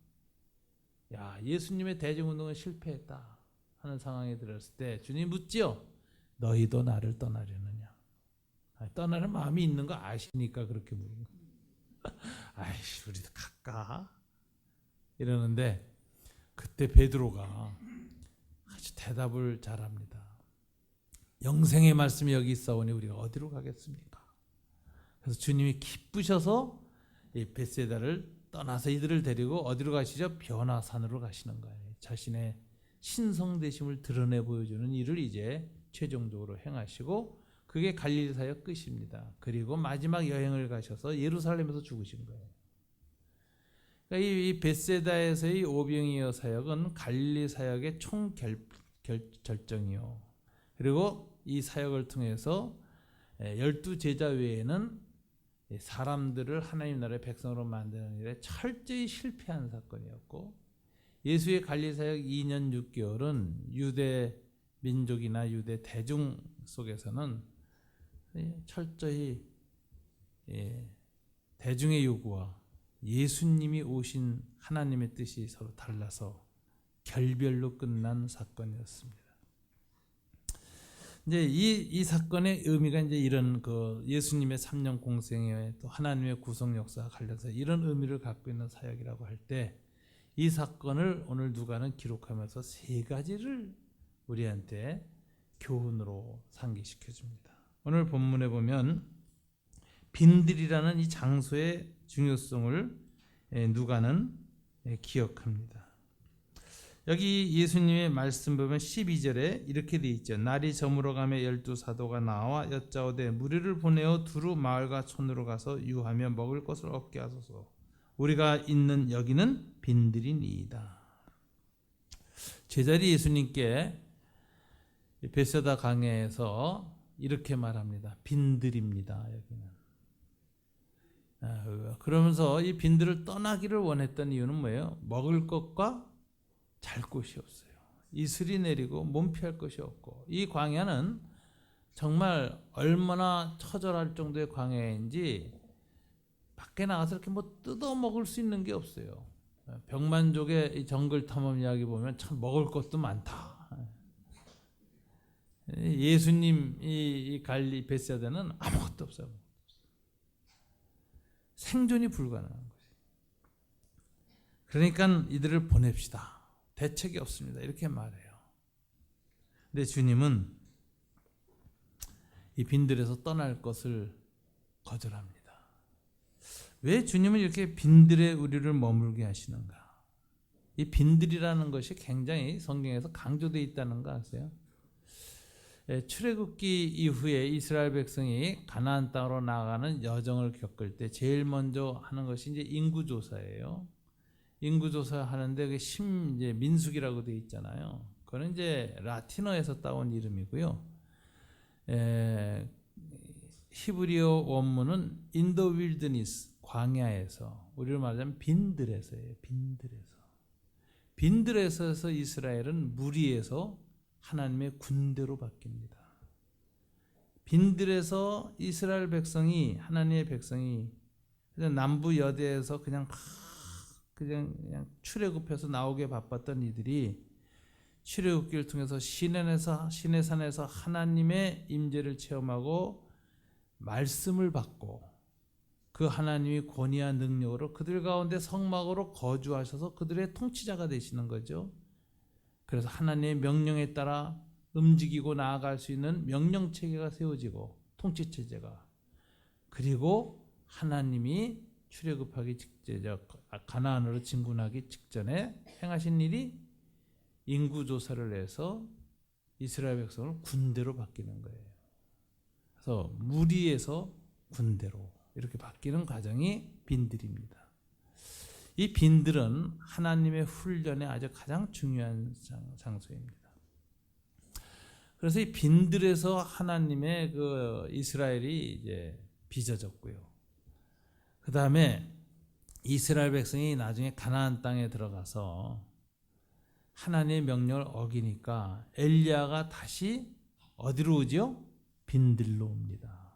야, 예수님의 대중운동은 실패했다 하는 상황에 들었을 때 주님 묻지요. 너희도 나를 떠나려느냐? 떠나는 마음이 있는 거 아시니까 그렇게 물은 거예요. 아이씨, 우리도 갈까? 이러는데 그때 베드로가 아주 대답을 잘합니다. 영생의 말씀이 여기 있사오니 우리가 어디로 가겠습니까? 그래서 주님이 기쁘셔서 이 벳세다를 떠나서 이들을 데리고 어디로 가시죠? 변화산으로 가시는 거예요. 자신의 신성되심을 드러내 보여주는 일을 이제 최종적으로 행하시고, 그게 갈릴리 사역 끝입니다. 그리고 마지막 여행을 가셔서 예루살렘에서 죽으신 거예요. 그러니까 이 벳세다에서의 오병이어 사역은 갈릴리 사역의 총 결정이요. 그리고 이 사역을 통해서 12제자 외에는 사람들을 하나님 나라의 백성으로 만드는 일에 철저히 실패한 사건이었고, 예수의 갈릴리 사역 2년 6개월은 유대 민족이나 유대 대중 속에서는 철저히 대중의 요구와 예수님이 오신 하나님의 뜻이 서로 달라서 결별로 끝난 사건이었습니다. 이제 이 사건의 의미가 이제 이런 그 예수님의 3년 공생에 또 하나님의 구속 역사와 관련해서 이런 의미를 갖고 있는 사역이라고 할 때, 이 사건을 오늘 누가는 기록하면서 세 가지를 우리한테 교훈으로 상기시켜 줍니다. 오늘 본문에 보면 빈들이라는 이 장소의 중요성을 누가는 기억합니다. 여기 예수님의 말씀 보면 12절에 이렇게 돼 있죠. 날이 저물어가며 12사도가 나와 여짜오되 무리를 보내어 두루 마을과 촌으로 가서 유하며 먹을 것을 얻게 하소서. 우리가 있는 여기는 빈들이니이다. 제자리 예수님께 벳세다 강에서 이렇게 말합니다. 빈들입니다. 여기는. 그러면서 이 빈들을 떠나기를 원했던 이유는 뭐예요? 먹을 것과 잘 곳이 없어요. 이슬이 내리고 몸피할 것이 없고, 이 광야는 정말 얼마나 처절할 정도의 광야인지 밖에 나가서 이렇게 뭐 뜯어 먹을 수 있는 게 없어요. 병만족의 이 정글 탐험 이야기 보면 참 먹을 것도 많다. 예수님 이 갈리 벳세다는 아무것도 없어요. 생존이 불가능한 거지. 그러니까 이들을 보냅시다. 대책이 없습니다. 이렇게 말해요. 근데 주님은 이 빈들에서 떠날 것을 거절합니다. 왜 주님은 이렇게 빈들에 우리를 머물게 하시는가? 이 빈들이라는 것이 굉장히 성경에서 강조되어 있다는 거 아세요? 출애굽기 이후에 이스라엘 백성이 가나안 땅으로 나아가는 여정을 겪을 때 제일 먼저 하는 것이 이제 인구조사예요. 인구조사 하는데 그 이제 민수기라고 되어 있잖아요. 그거는 이제 라틴어에서 따온 이름이고요. 히브리어 원문은 in the wilderness, 광야에서, 우리로 말하자면 빈들에서예요. 빈들에서 이스라엘은 무리에서 하나님의 군대로 바뀝니다. 빈들에서 이스라엘 백성이, 하나님의 백성이 남부 여대에서 그냥 막 그냥 출애굽해서 나오게 바빴던 이들이 출애굽기를 통해서 시내산에서 하나님의 임재를 체험하고 말씀을 받고 그 하나님이 권위와 능력으로 그들 가운데 성막으로 거주하셔서 그들의 통치자가 되시는 거죠. 그래서 하나님의 명령에 따라 움직이고 나아갈 수 있는 명령체계가 세워지고 통치체제가, 그리고 하나님이 출애굽하기 직전에 가나안으로 진군하기 직전에 행하신 일이 인구조사를 해서 이스라엘 백성을 군대로 바뀌는 거예요. 그래서 무리에서 군대로 이렇게 바뀌는 과정이 빈들입니다. 이 빈들은 하나님의 훈련의 아주 가장 중요한 장소입니다. 그래서 이 빈들에서 하나님의 그 이스라엘이 이제 빚어졌고요. 그 다음에 이스라엘 백성이 나중에 가나안 땅에 들어가서 하나님의 명령을 어기니까 엘리야가 다시 어디로 오죠? 빈들로 옵니다.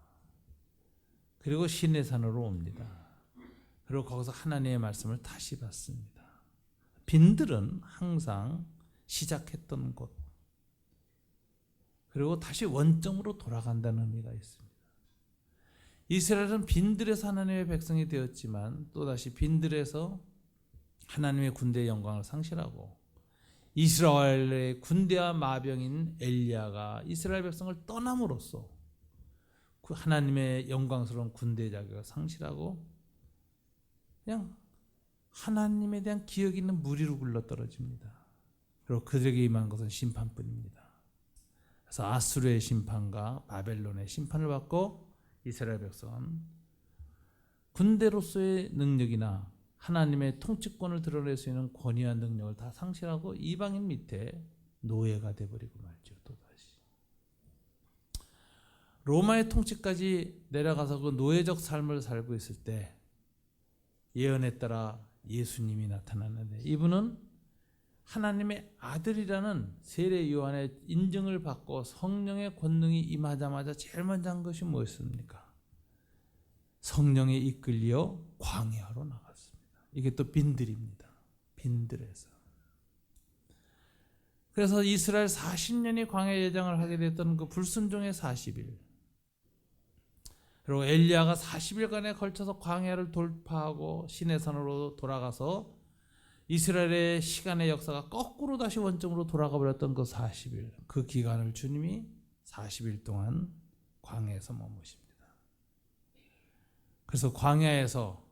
그리고 시내산으로 옵니다. 그리고 거기서 하나님의 말씀을 다시 받습니다. 빈들은 항상 시작했던 곳, 그리고 다시 원점으로 돌아간다는 의미가 있습니다. 이스라엘은 빈들에서 하나님의 백성이 되었지만 또다시 빈들에서 하나님의 군대의 영광을 상실하고 이스라엘의 군대와 마병인 엘리야가 이스라엘 백성을 떠남으로써 그 하나님의 영광스러운 군대의 자격을 상실하고 그냥 하나님에 대한 기억이 있는 무리로 굴러떨어집니다. 그리고 그들에게 임한 것은 심판뿐입니다. 그래서 아수르의 심판과 바벨론의 심판을 받고 이스라엘 백성은 군대로서의 능력이나 하나님의 통치권을 드러낼 수 있는 권위와 능력을 다 상실하고 이방인 밑에 노예가 되어버리고 말죠. 또다시 로마의 통치까지 내려가서 그 노예적 삶을 살고 있을 때 예언에 따라 예수님이 나타났는데, 이분은 하나님의 아들이라는 세례 요한의 인정을 받고 성령의 권능이 임하자마자 제일 먼저 한 것이 무엇입니까? 성령에 이끌려 광야로 나갔습니다. 이게 또 빈들입니다. 빈들에서. 그래서 이스라엘 40년이 광야 예정을 하게 됐던 그 불순종의 40일, 그리고 엘리야가 40일간에 걸쳐서 광야를 돌파하고 시내산으로 돌아가서 이스라엘의 시간의 역사가 거꾸로 다시 원점으로 돌아가 버렸던 그 40일, 그 기간을 주님이 40일 동안 광야에서 머무십니다. 그래서 광야에서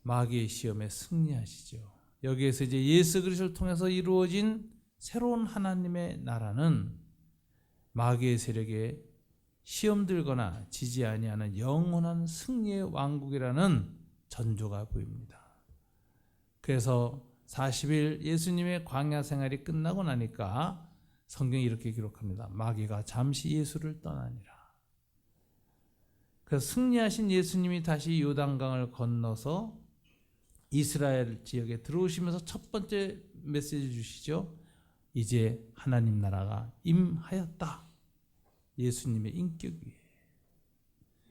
마귀의 시험에 승리하시죠. 여기에서 이제 예수 그리스도를 통해서 이루어진 새로운 하나님의 나라는 마귀의 세력에 시험 들거나 지지 아니하는 영원한 승리의 왕국이라는 전조가 보입니다. 그래서 40일 예수님의 광야 생활이 끝나고 나니까 성경이 이렇게 기록합니다. 마귀가 잠시 예수를 떠나니라. 그래서 승리하신 예수님이 다시 요단강을 건너서 이스라엘 지역에 들어오시면서 첫 번째 메시지 주시죠. 이제 하나님 나라가 임하였다. 예수님의 인격 위에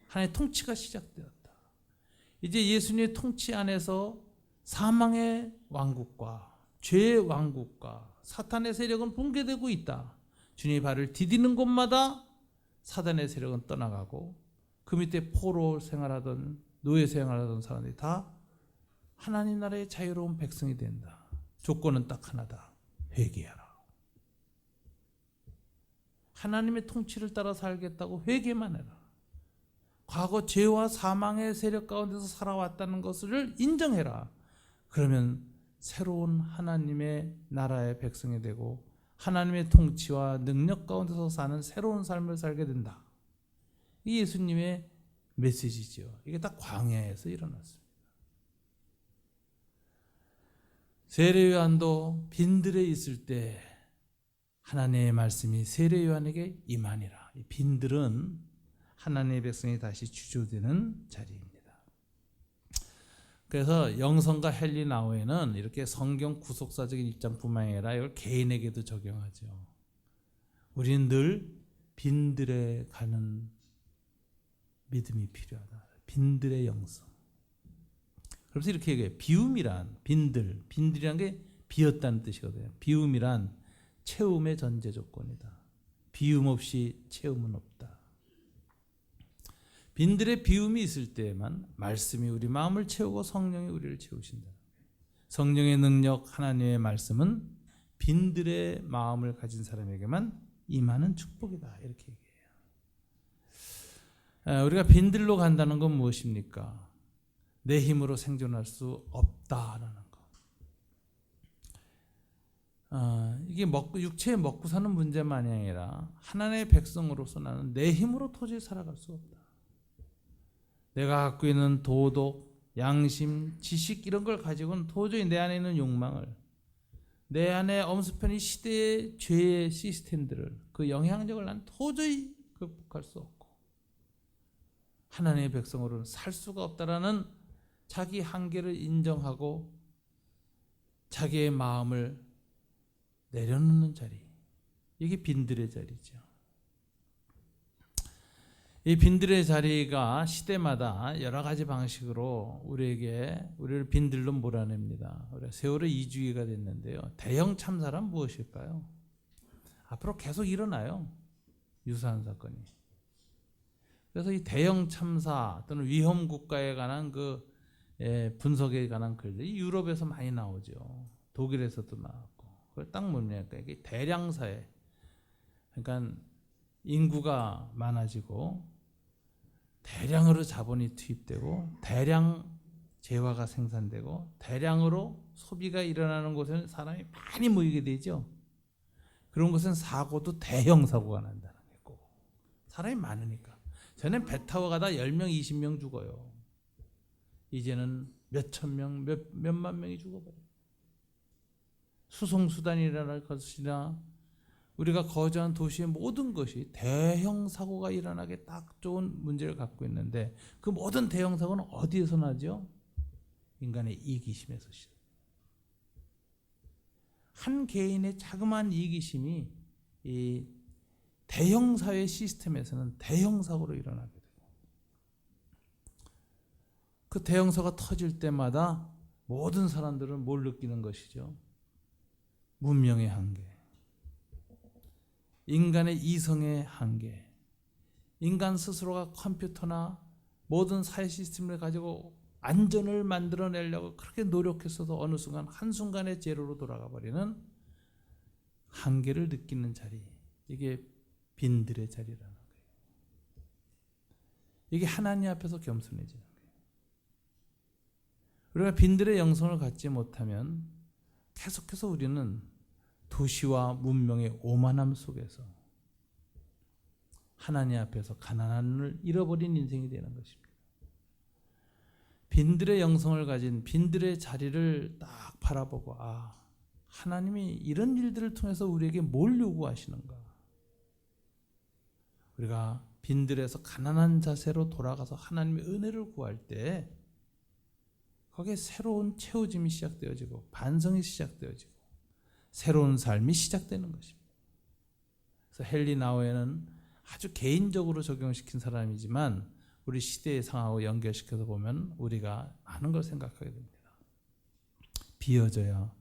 하나님의 통치가 시작되었다. 이제 예수님의 통치 안에서 사망의 왕국과 죄의 왕국과 사탄의 세력은 붕괴되고 있다. 주님의 발을 디디는 곳마다 사단의 세력은 떠나가고 그 밑에 포로 생활하던 노예 생활하던 사람들이 다 하나님 나라의 자유로운 백성이 된다. 조건은 딱 하나다. 회개하라. 하나님의 통치를 따라 살겠다고 회개만 해라. 과거 죄와 사망의 세력 가운데서 살아왔다는 것을 인정해라. 그러면 새로운 하나님의 나라의 백성이 되고 하나님의 통치와 능력 가운데서 사는 새로운 삶을 살게 된다. 이 예수님의 메시지죠. 이게 다 광야에서 일어났습니다. 세례 요한도 빈들에 있을 때 하나님의 말씀이 세례 요한에게 임하니라. 이 빈들은 하나님의 백성이 다시 주조되는 자리입니다. 그래서 영성과 헬리나오에는 이렇게 성경 구속사적인 입장뿐만 아니라 이걸 개인에게도 적용하죠. 우리는 늘 빈들에 가는 믿음이 필요하다. 빈들의 영성. 그래서 이렇게 얘기해요. 비움이란 빈들이란 게 비었다는 뜻이거든요. 비움이란 채움의 전제 조건이다. 비움 없이 채움은 없다. 빈들의 비움이 있을 때에만 말씀이 우리 마음을 채우고 성령이 우리를 채우신다. 성령의 능력, 하나님의 말씀은 빈들의 마음을 가진 사람에게만 임하는 축복이다. 이렇게 얘기해요. 우리가 빈들로 간다는 건 무엇입니까? 내 힘으로 생존할 수 없다라는 거. 이게 육체에 먹고 사는 문제만이 아니라 하나님의 백성으로서 나는 내 힘으로 도저히 살아갈 수 없다. 내가 갖고 있는 도덕, 양심, 지식 이런 걸 가지고는 도저히 내 안에 있는 욕망을, 내 안에 엄습한 이 시대의 죄의 시스템들을, 그 영향력을 난 도저히 극복할 수 없고 하나님의 백성으로는 살 수가 없다라는 자기 한계를 인정하고 자기의 마음을 내려놓는 자리, 이게 빈들의 자리죠. 이 빈들의 자리가 시대마다 여러 가지 방식으로 우리를 빈들로 몰아냅니다. 세월의 이주기가 됐는데요. 대형 참사란 무엇일까요? 앞으로 계속 일어나요. 유사한 사건이. 그래서 이 대형 참사 또는 위험 국가에 관한 분석에 관한 글들이 유럽에서 많이 나오죠. 독일에서도 나왔고. 그걸 딱 뭡니까? 이게 대량 사회. 그러니까 인구가 많아지고 대량으로 자본이 투입되고 대량 재화가 생산되고 대량으로 소비가 일어나는 곳에는 사람이 많이 모이게 되죠. 그런 곳은 사고도 대형 사고가 난다는 거고. 사람이 많으니까. 전엔 배 타고 가다 10명, 20명 죽어요. 이제는 몇천 명, 몇만 명이 죽어버려요. 수송수단이라는 것이나 우리가 거주한 도시의 모든 것이 대형 사고가 일어나게 딱 좋은 문제를 갖고 있는데 그 모든 대형 사고는 어디에서 나죠? 인간의 이기심에서 시작. 한 개인의 자그마한 이기심이 이 대형 사회 시스템에서는 대형 사고로 일어나게 되고 그 대형 사고가 터질 때마다 모든 사람들은 뭘 느끼는 것이죠? 문명의 한계, 인간의 이성의 한계, 인간 스스로가 컴퓨터나 모든 사회 시스템을 가지고 안전을 만들어내려고 그렇게 노력했어도 어느 순간 한순간의 제로로 돌아가 버리는 한계를 느끼는 자리, 이게 빈들의 자리라는 거예요. 이게 하나님 앞에서 겸손해지는 거예요. 우리가 빈들의 영성을 갖지 못하면 계속해서 우리는 도시와 문명의 오만함 속에서 하나님 앞에서 가난함을 잃어버린 인생이 되는 것입니다. 빈들의 영성을 가진 빈들의 자리를 딱 바라보고 하나님이 이런 일들을 통해서 우리에게 뭘 요구하시는가. 우리가 빈들에서 가난한 자세로 돌아가서 하나님의 은혜를 구할 때 거기에 새로운 채워짐이 시작되어지고 반성이 시작되어지고 새로운 삶이 시작되는 것입니다. 그래서 헨리 나우에는 아주 개인적으로 적용시킨 사람이지만 우리 시대의 상황하고 연결시켜서 보면 우리가 많은 걸 생각하게 됩니다. 비어져야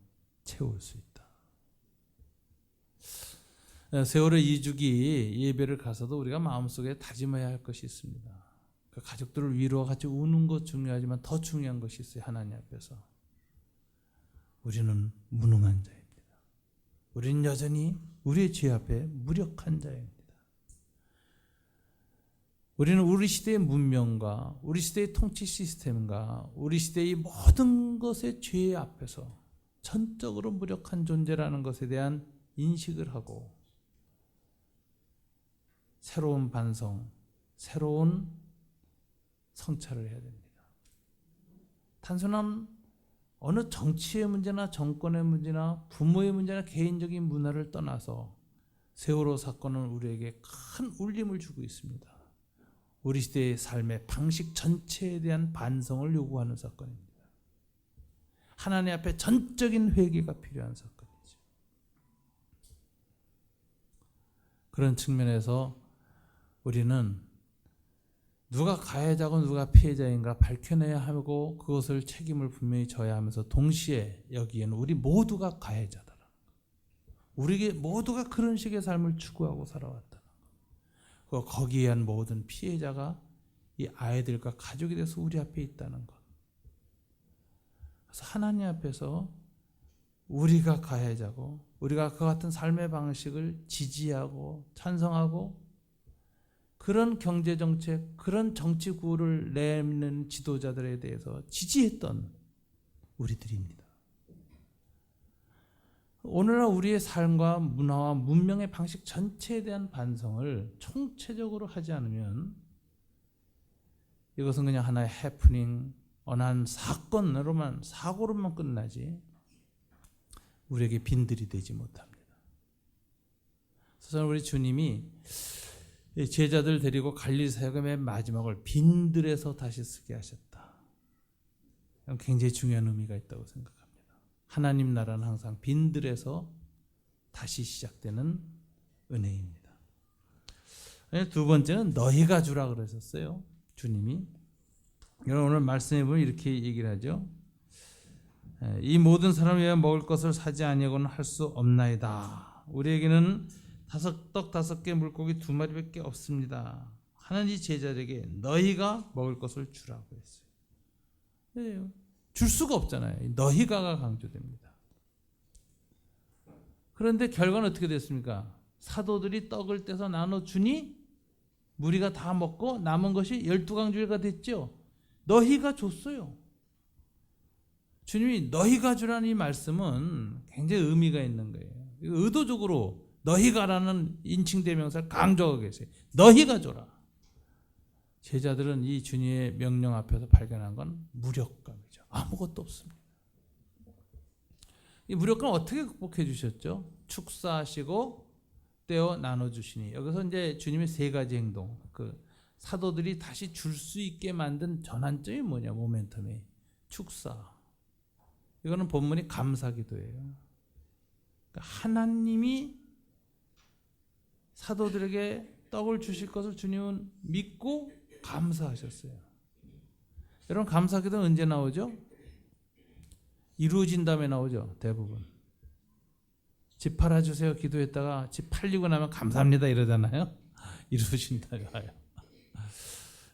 채울 수 있다. 세월의 이주기 예배를 가서도 우리가 마음속에 다짐해야 할 것이 있습니다. 그 가족들을 위로와 같이 우는 것 중요하지만 더 중요한 것이 있어요. 하나님 앞에서. 우리는 무능한 자입니다. 우리는 여전히 우리의 죄 앞에 무력한 자입니다. 우리는 우리 시대의 문명과 우리 시대의 통치 시스템과 우리 시대의 모든 것의 죄 앞에서 전적으로 무력한 존재라는 것에 대한 인식을 하고 새로운 반성, 새로운 성찰을 해야 됩니다. 단순한 어느 정치의 문제나 정권의 문제나 부모의 문제나 개인적인 문화를 떠나서 세월호 사건은 우리에게 큰 울림을 주고 있습니다. 우리 시대의 삶의 방식 전체에 대한 반성을 요구하는 사건입니다. 하나님 앞에 전적인 회개가 필요한 사건이죠. 그런 측면에서 우리는 누가 가해자고 누가 피해자인가 밝혀내야 하고 그것을 책임을 분명히 져야 하면서 동시에 여기에는 우리 모두가 가해자다. 우리에게 모두가 그런 식의 삶을 추구하고 살아왔다. 거기에 한 모든 피해자가 이 아이들과 가족이 돼서 우리 앞에 있다는 것. 그래서 하나님 앞에서 우리가 가해자고 우리가 그 같은 삶의 방식을 지지하고 찬성하고 그런 경제정책, 그런 정치 구호를 내는 지도자들에 대해서 지지했던 우리들입니다. 오늘날 우리의 삶과 문화와 문명의 방식 전체에 대한 반성을 총체적으로 하지 않으면 이것은 그냥 하나의 해프닝, 어느 한 사건으로만, 사고로만 끝나지 우리에게 빈들이 되지 못합니다. 그래서 저는 우리 주님이 제자들 데리고 갈릴리 사역의 맨 마지막을 빈들에서 다시 쓰게 하셨다. 굉장히 중요한 의미가 있다고 생각합니다. 하나님 나라는 항상 빈들에서 다시 시작되는 은혜입니다. 두 번째는 너희가 주라 그러셨어요. 주님이. 여러분 오늘 말씀해 보면 이렇게 얘기를 하죠. 이 모든 사람을 위하여 먹을 것을 사지 아니하고는 할 수 없나이다. 우리에게는 떡 5개 물고기 2마리밖에 없습니다. 하는 이 제자들에게 너희가 먹을 것을 주라고 했어요. 네, 줄 수가 없잖아요. 너희가가 강조됩니다. 그런데 결과는 어떻게 됐습니까? 사도들이 떡을 떼서 나눠주니 무리가 다 먹고 남은 것이 12강주가 됐죠. 너희가 줬어요. 주님이 너희가 주라는 이 말씀은 굉장히 의미가 있는 거예요. 의도적으로 너희가라는 인칭대명사를 강조하고 계세요. 너희가 줘라. 제자들은 이 주님의 명령 앞에서 발견한 건 무력감이죠. 아무것도 없습니다. 이 무력감 어떻게 극복해 주셨죠? 축사하시고 떼어 나눠주시니. 여기서 이제 주님의 3가지 행동, 그 사도들이 다시 줄 수 있게 만든 전환점이 뭐냐? 모멘텀이 축사. 이거는 본문이 감사기도예요. 그러니까 하나님이 사도들에게 떡을 주실 것을 주님은 믿고 감사하셨어요. 여러분 감사기도는 언제 나오죠? 이루어진 다음에 나오죠. 대부분. 집 팔아주세요 기도했다가 집 팔리고 나면 감사합니다 이러잖아요. 이루어진 다음에 와요.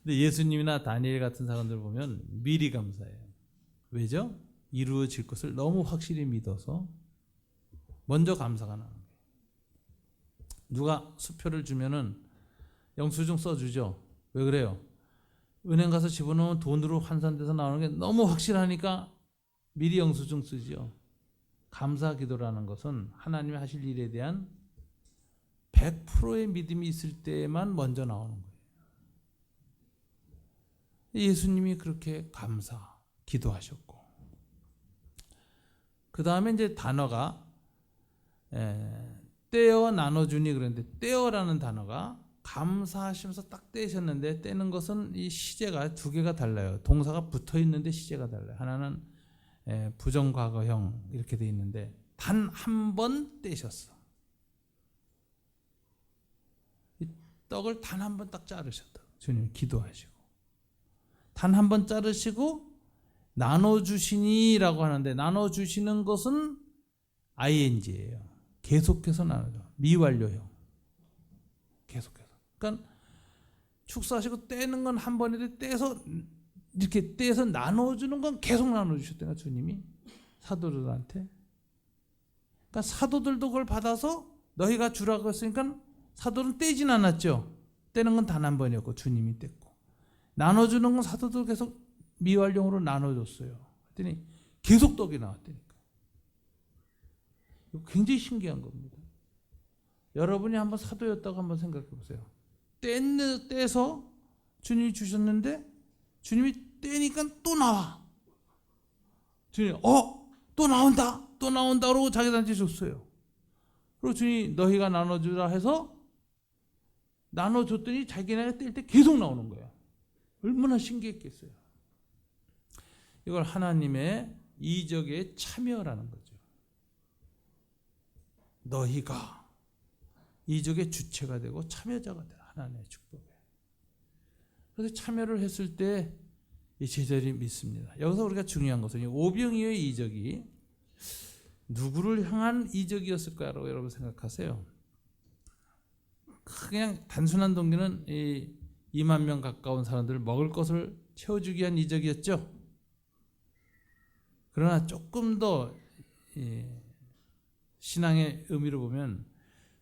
근데 예수님이나 다니엘 같은 사람들 보면 미리 감사해요. 왜죠? 이루어질 것을 너무 확실히 믿어서 먼저 감사가 나는 거예요. 누가 수표를 주면은 영수증 써주죠. 왜 그래요? 은행 가서 집어넣으면 돈으로 환산돼서 나오는 게 너무 확실하니까 미리 영수증 쓰죠. 감사 기도라는 것은 하나님이 하실 일에 대한 100%의 믿음이 있을 때만 먼저 나오는 거예요. 예수님이 그렇게 감사 기도하셨고, 그 다음에 이제 단어가 떼어 나눠주니 그랬는데, 떼어라는 단어가 감사하시면서 딱 떼셨는데, 떼는 것은 이 시제가 2개가 달라요. 동사가 붙어 있는데 시제가 달라요. 하나는 부정과거형 이렇게 돼 있는데, 단 한 번 떼셨어. 이 떡을 단 한 번 딱 자르셨다. 주님 기도하시고 단 한 번 자르시고 나눠주시니라고 하는데, 나눠주시는 것은 ing예요. 계속해서 나눠줘. 미완료형. 계속해서. 그러니까 축사하시고 떼는 건 한 번인데, 떼서 이렇게 떼서 나눠주는 건 계속 나눠주셨대요. 주님이 사도들한테. 그러니까 사도들도 그걸 받아서 너희가 주라고 했으니까 사도는 떼진 않았죠. 떼는 건 단 한 번이었고 주님이 뗐고, 나눠주는 건 사도들 계속 미완료로 나눠줬어요. 그랬더니 계속 떡이 나왔다니까. 이거 굉장히 신기한 겁니다. 여러분이 한번 사도였다고 한번 생각해 보세요. 떼서 주님이 주셨는데, 주님이 떼니까 또 나와. 주님이 또 나온다 그러고 자기들한테 줬어요. 그리고 주님이 너희가 나눠주라 해서 나눠줬더니 자기네가 뗄 때 계속 나오는 거야. 얼마나 신기했겠어요. 이걸 하나님의 이적에 참여라는 거죠. 너희가 이적의 주체가 되고 참여자가 되라. 하나님의 축복에. 그래서 참여를 했을 때 이 제자들이 믿습니다. 여기서 우리가 중요한 것은 이 오병이어의 이적이 누구를 향한 이적이었을까라고 여러분 생각하세요? 그냥 단순한 동기는 이 2만 명 가까운 사람들 먹을 것을 채워주기 위한 이적이었죠. 그러나 조금 더 신앙의 의미로 보면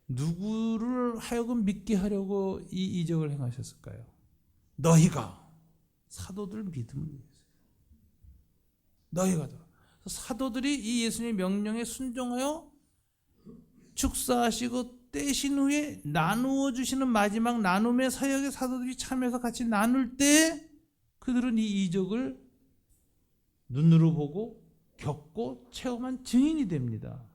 누구를 하여금 믿게 하려고 이 이적을 행하셨을까요? 너희가 사도들 믿음을 위해서. 너희가 사도들이 이 예수님의 명령에 순종하여 축사하시고 떼신 후에 나누어 주시는 마지막 나눔의 사역에 사도들이 참여해서 같이 나눌 때 그들은 이 이적을 눈으로 보고 겪고 체험한 증인이 됩니다.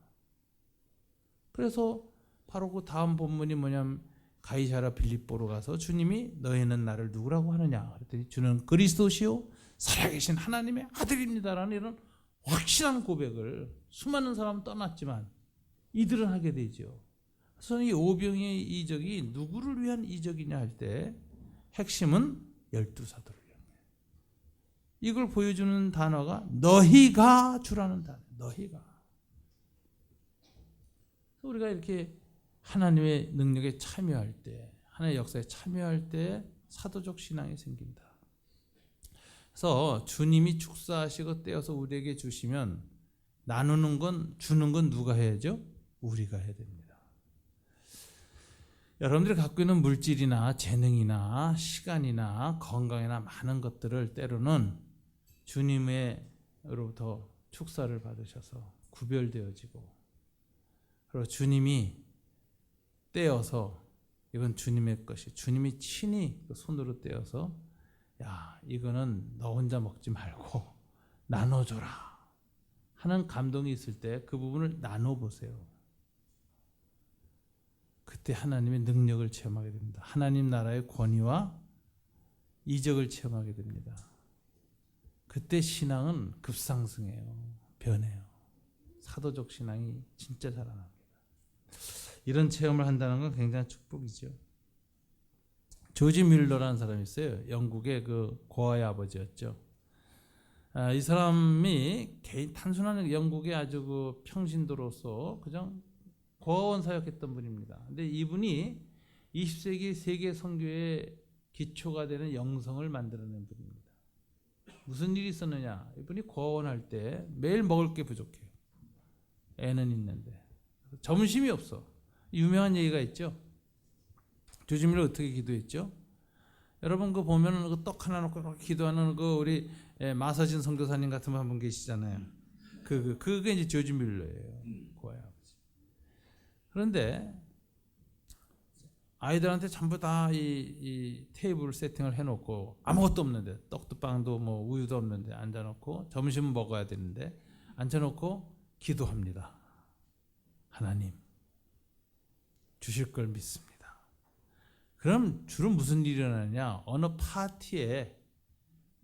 그래서 바로 그 다음 본문이 뭐냐면 가이사랴 빌립보로 가서 주님이 너희는 나를 누구라고 하느냐 그랬더니 주는 그리스도시요 살아계신 하나님의 아들입니다라는 이런 확실한 고백을 수많은 사람은 떠났지만 이들은 하게 되죠. 그래서 이 오병이의 이적이 누구를 위한 이적이냐 할 때 핵심은 12사도를 위한 거예요. 이걸 보여주는 단어가 너희가 주라는 단어. 너희가. 우리가 이렇게 하나님의 능력에 참여할 때, 하나님의 역사에 참여할 때 사도적 신앙이 생긴다. 그래서 주님이 축사하시고 떼어서 우리에게 주시면 나누는 건, 주는 건 누가 해야죠? 우리가 해야 됩니다. 여러분들이 갖고 있는 물질이나 재능이나 시간이나 건강이나 많은 것들을 때로는 주님으로부터 축사를 받으셔서 구별되어지고 그리고 주님이 떼어서 이건 주님의 것이 주님이 친히 손으로 떼어서 야 이거는 너 혼자 먹지 말고 나눠줘라 하는 감동이 있을 때 그 부분을 나눠보세요. 그때 하나님의 능력을 체험하게 됩니다. 하나님 나라의 권위와 이적을 체험하게 됩니다. 그때 신앙은 급상승해요. 변해요. 사도적 신앙이 진짜 자라납니다. 이런 체험을 한다는 건 굉장한 축복이죠. 조지 뮬러라는 사람이 있어요. 영국의 그 고아의 아버지였죠. 이 사람이 개인 단순한 영국의 아주 그 평신도로서 그냥 고아원 사역했던 분입니다. 근데 이분이 20세기 세계 선교의 기초가 되는 영성을 만들어낸 분입니다. 무슨 일이 있었느냐? 이분이 고아원 할 때 매일 먹을 게 부족해요. 애는 있는데 점심이 없어. 유명한 얘기가 있죠. 조지 뮬러 어떻게 기도했죠? 여러분 그 보면은 그 떡 하나 놓고 이렇게 기도하는 그 우리 마서진 선교사님 같은 분 한 분 계시잖아요. 그게 이제 조지 뮬러예요. 고아의 아버지. 그런데 아이들한테 전부 다 이 테이블 세팅을 해놓고 아무것도 없는데 떡도 빵도 뭐 우유도 없는데 앉아놓고 점심은 먹어야 되는데 앉아놓고 기도합니다. 하나님 주실 걸 믿습니다. 그럼 주로 무슨 일이 일어나냐? 어느 파티에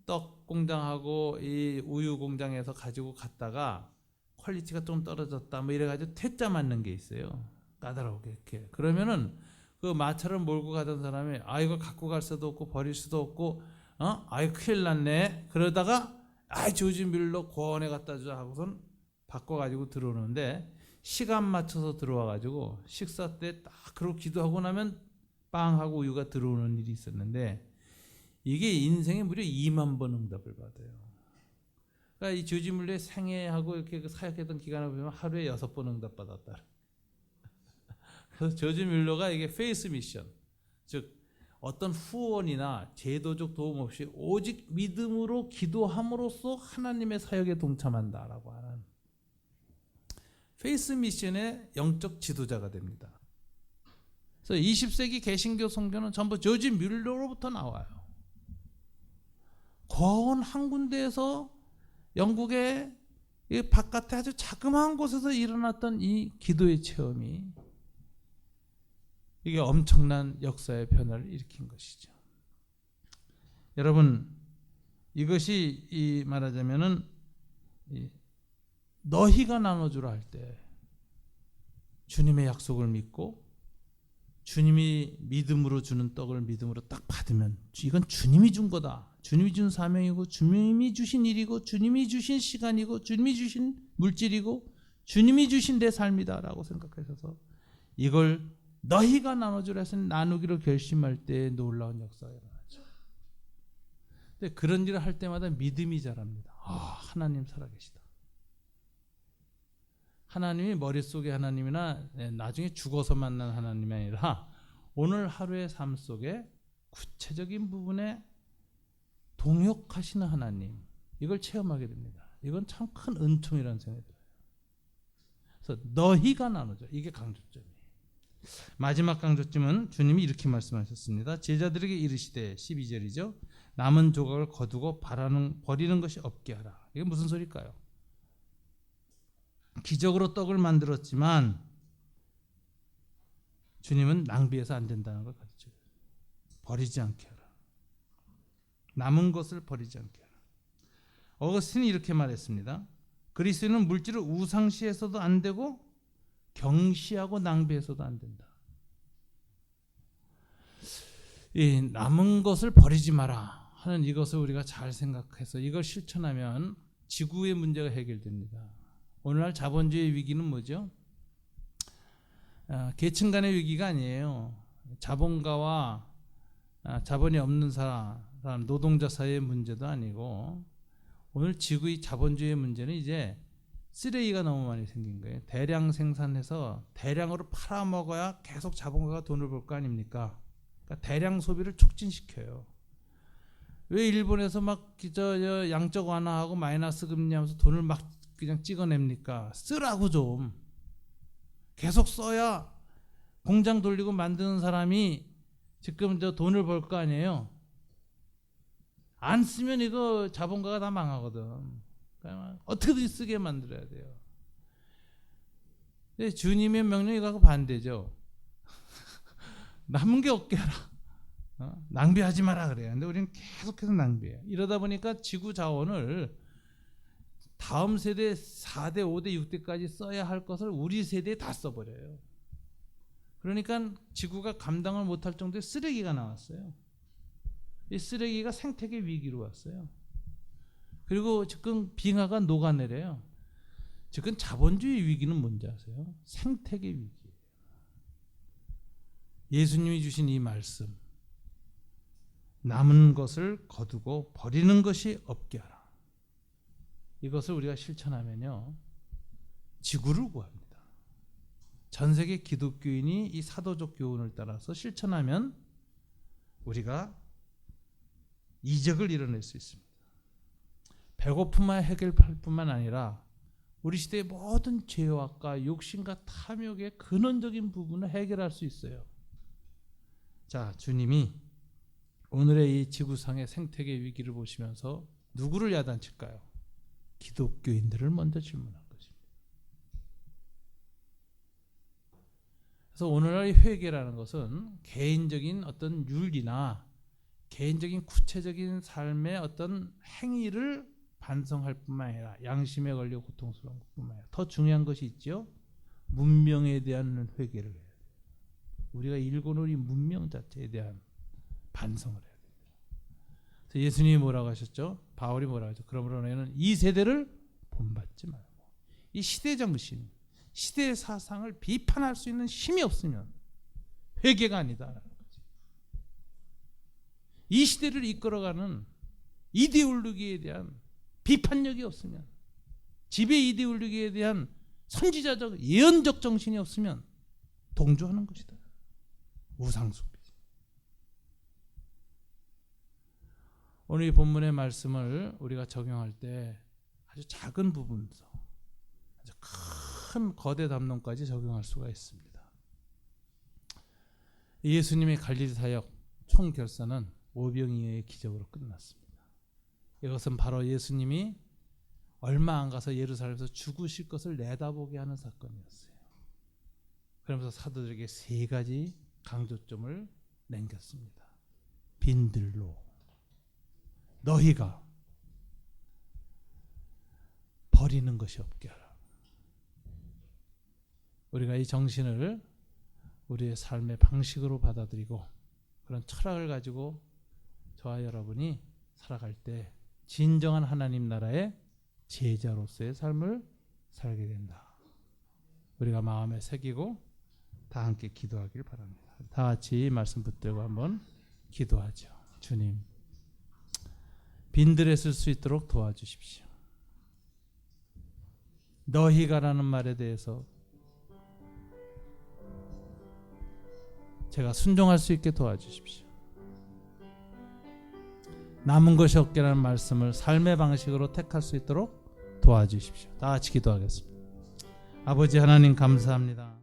떡 공장하고 이 우유 공장에서 가지고 갔다가 퀄리티가 좀 떨어졌다 뭐 이래가지고 퇴짜 맞는 게 있어요. 까다롭게 이렇게. 그러면은 그 마차를 몰고 가던 사람이 아 이거 갖고 갈 수도 없고 버릴 수도 없고 아이 큰일 났네. 그러다가 조지 뮬러 고원에 갖다 주자 하고선 바꿔가지고 들어오는데 시간 맞춰서 들어와가지고 식사 때 딱 그러고 기도하고 나면 빵하고 우유가 들어오는 일이 있었는데 이게 인생에 무려 2만 번 응답을 받아요. 그러니까 이 조지 뮬러의 생애하고 이렇게 그 사역했던 기간을 보면 하루에 6번 응답 받았다. 그래서 조지 뮬러가 이게 페이스 미션, 즉 어떤 후원이나 제도적 도움 없이 오직 믿음으로 기도함으로써 하나님의 사역에 동참한다라고 하는 페이스 미션의 영적 지도자가 됩니다. 그래서 20세기 개신교 선교는 전부 조지 뮬러로부터 나와요. 고아원 한 군데에서 영국의 바깥에 아주 자그마한 곳에서 일어났던 이 기도의 체험이 이게 엄청난 역사의 변화를 일으킨 것이죠. 여러분 이것이 이 말하자면은 너희가 나눠주라 할 때 주님의 약속을 믿고 주님이 믿음으로 주는 떡을 믿음으로 딱 받으면 이건 주님이 준 거다. 주님이 준 사명이고 주님이 주신 일이고 주님이 주신 시간이고 주님이 주신 물질이고 주님이 주신 내 삶이다라고 생각하셔서 이걸 너희가 나눠주라 해서 나누기로 결심할 때 놀라운 역사가 일어나죠. 근데 그런 일을 할 때마다 믿음이 자랍니다. 하나님 살아계시다. 하나님이 머릿속에 하나님이나 나중에 죽어서 만난 하나님이 아니라 오늘 하루의 삶 속에 구체적인 부분에 동역하시는 하나님, 이걸 체험하게 됩니다. 이건 참 큰 은총이라는 생각이 들어요. 그래서 너희가 나누자. 이게 강조점이에요. 마지막 강조점은 주님이 이렇게 말씀하셨습니다. 제자들에게 이르시되 12절이죠. 남은 조각을 거두고 버리는 것이 없게 하라. 이게 무슨 소리일까요? 기적으로 떡을 만들었지만 주님은 낭비해서 안 된다는 걸 가르쳐요. 버리지 않게 하라. 남은 것을 버리지 않게 하라. 어거스틴이 이렇게 말했습니다. 그리스도인은 물질을 우상시해서도 안 되고 경시하고 낭비해서도 안 된다. 이 남은 것을 버리지 마라 하는 이것을 우리가 잘 생각해서 이걸 실천하면 지구의 문제가 해결됩니다. 오늘날 자본주의 위기는 뭐죠? 계층 간의 위기가 아니에요. 자본가와 자본이 없는 사람, 노동자 사이의 문제도 아니고 오늘 지구의 자본주의의 문제는 이제 쓰레기가 너무 많이 생긴 거예요. 대량 생산해서 대량으로 팔아먹어야 계속 자본가가 돈을 벌 거 아닙니까? 그러니까 대량 소비를 촉진시켜요. 왜 일본에서 막 양적 완화하고 마이너스 금리하면서 돈을 막 그냥 찍어냅니까? 쓰라고 좀. 계속 써야 공장 돌리고 만드는 사람이 지금 돈을 벌 거 아니에요. 안 쓰면 이거 자본가가 다 망하거든. 그러니까 어떻게든 쓰게 만들어야 돼요. 근데 주님의 명령이 가고 반대죠. 남은 게 없게 하라. 낭비하지 마라 그래요. 근데 우리는 계속해서 낭비해요. 이러다 보니까 지구 자원을 다음 세대 4대, 5대, 6대까지 써야 할 것을 우리 세대에 다 써버려요. 그러니까 지구가 감당을 못할 정도의 쓰레기가 나왔어요. 이 쓰레기가 생태계 위기로 왔어요. 그리고 지금 빙하가 녹아내려요. 지금 자본주의 위기는 뭔지 아세요? 생태계 위기예요. 예수님이 주신 이 말씀, 남은 것을 거두고 버리는 것이 없게 하라. 이것을 우리가 실천하면요, 지구를 구합니다. 전 세계 기독교인이 이 사도적 교훈을 따라서 실천하면 우리가 이적을 이뤄낼 수 있습니다. 배고픔만 해결할 뿐만 아니라 우리 시대의 모든 죄악과 욕심과 탐욕의 근원적인 부분을 해결할 수 있어요. 자, 주님이 오늘의 이 지구상의 생태계 위기를 보시면서 누구를 야단칠까요? 기독교인들을 먼저 질문한 것입니다. 그래서 오늘날 회개라는 것은 개인적인 어떤 윤리나 개인적인 구체적인 삶의 어떤 행위를 반성할 뿐만 아니라 양심에 걸려 고통스러운 것뿐만 아니라 더 중요한 것이 있죠. 문명에 대한 회개를 해야 돼요. 우리가 일궈놓은 이 문명 자체에 대한 반성을 해야 됩니다. 그래서 예수님이 뭐라고 하셨죠? 바울이 뭐라고 하죠? 그러므로 너희는 이 세대를 본받지 말고 이 시대 정신, 시대의 사상을 비판할 수 있는 힘이 없으면 회개가 아니다라는 거지. 이 시대를 이끌어가는 이데올로기에 대한 비판력이 없으면, 지배 이데올로기에 대한 선지자적 예언적 정신이 없으면 동조하는 것이다. 우상숭배지. 오늘 이 본문의 말씀을 우리가 적용할 때 아주 작은 부분에서 아주 큰 거대 담론까지 적용할 수가 있습니다. 예수님의 갈릴리 사역 총결산은 오병이어의 기적으로 끝났습니다. 이것은 바로 예수님이 얼마 안 가서 예루살렘에서 죽으실 것을 내다보게 하는 사건이었어요. 그러면서 사도들에게 세 가지 강조점을 남겼습니다. 빈들로 너희가 버리는 것이 없게 하라. 우리가 이 정신을 우리의 삶의 방식으로 받아들이고 그런 철학을 가지고 저와 여러분이 살아갈 때 진정한 하나님 나라의 제자로서의 삶을 살게 된다. 우리가 마음에 새기고 다 함께 기도하길 바랍니다. 다 같이 말씀 붙들고 한번 기도하죠. 주님, 빈들에 쓸 수 있도록 도와주십시오. 너희가라는 말에 대해서 제가 순종할 수 있게 도와주십시오. 남은 것이 없게라는 말씀을 삶의 방식으로 택할 수 있도록 도와주십시오. 다 같이 기도하겠습니다. 아버지 하나님 감사합니다.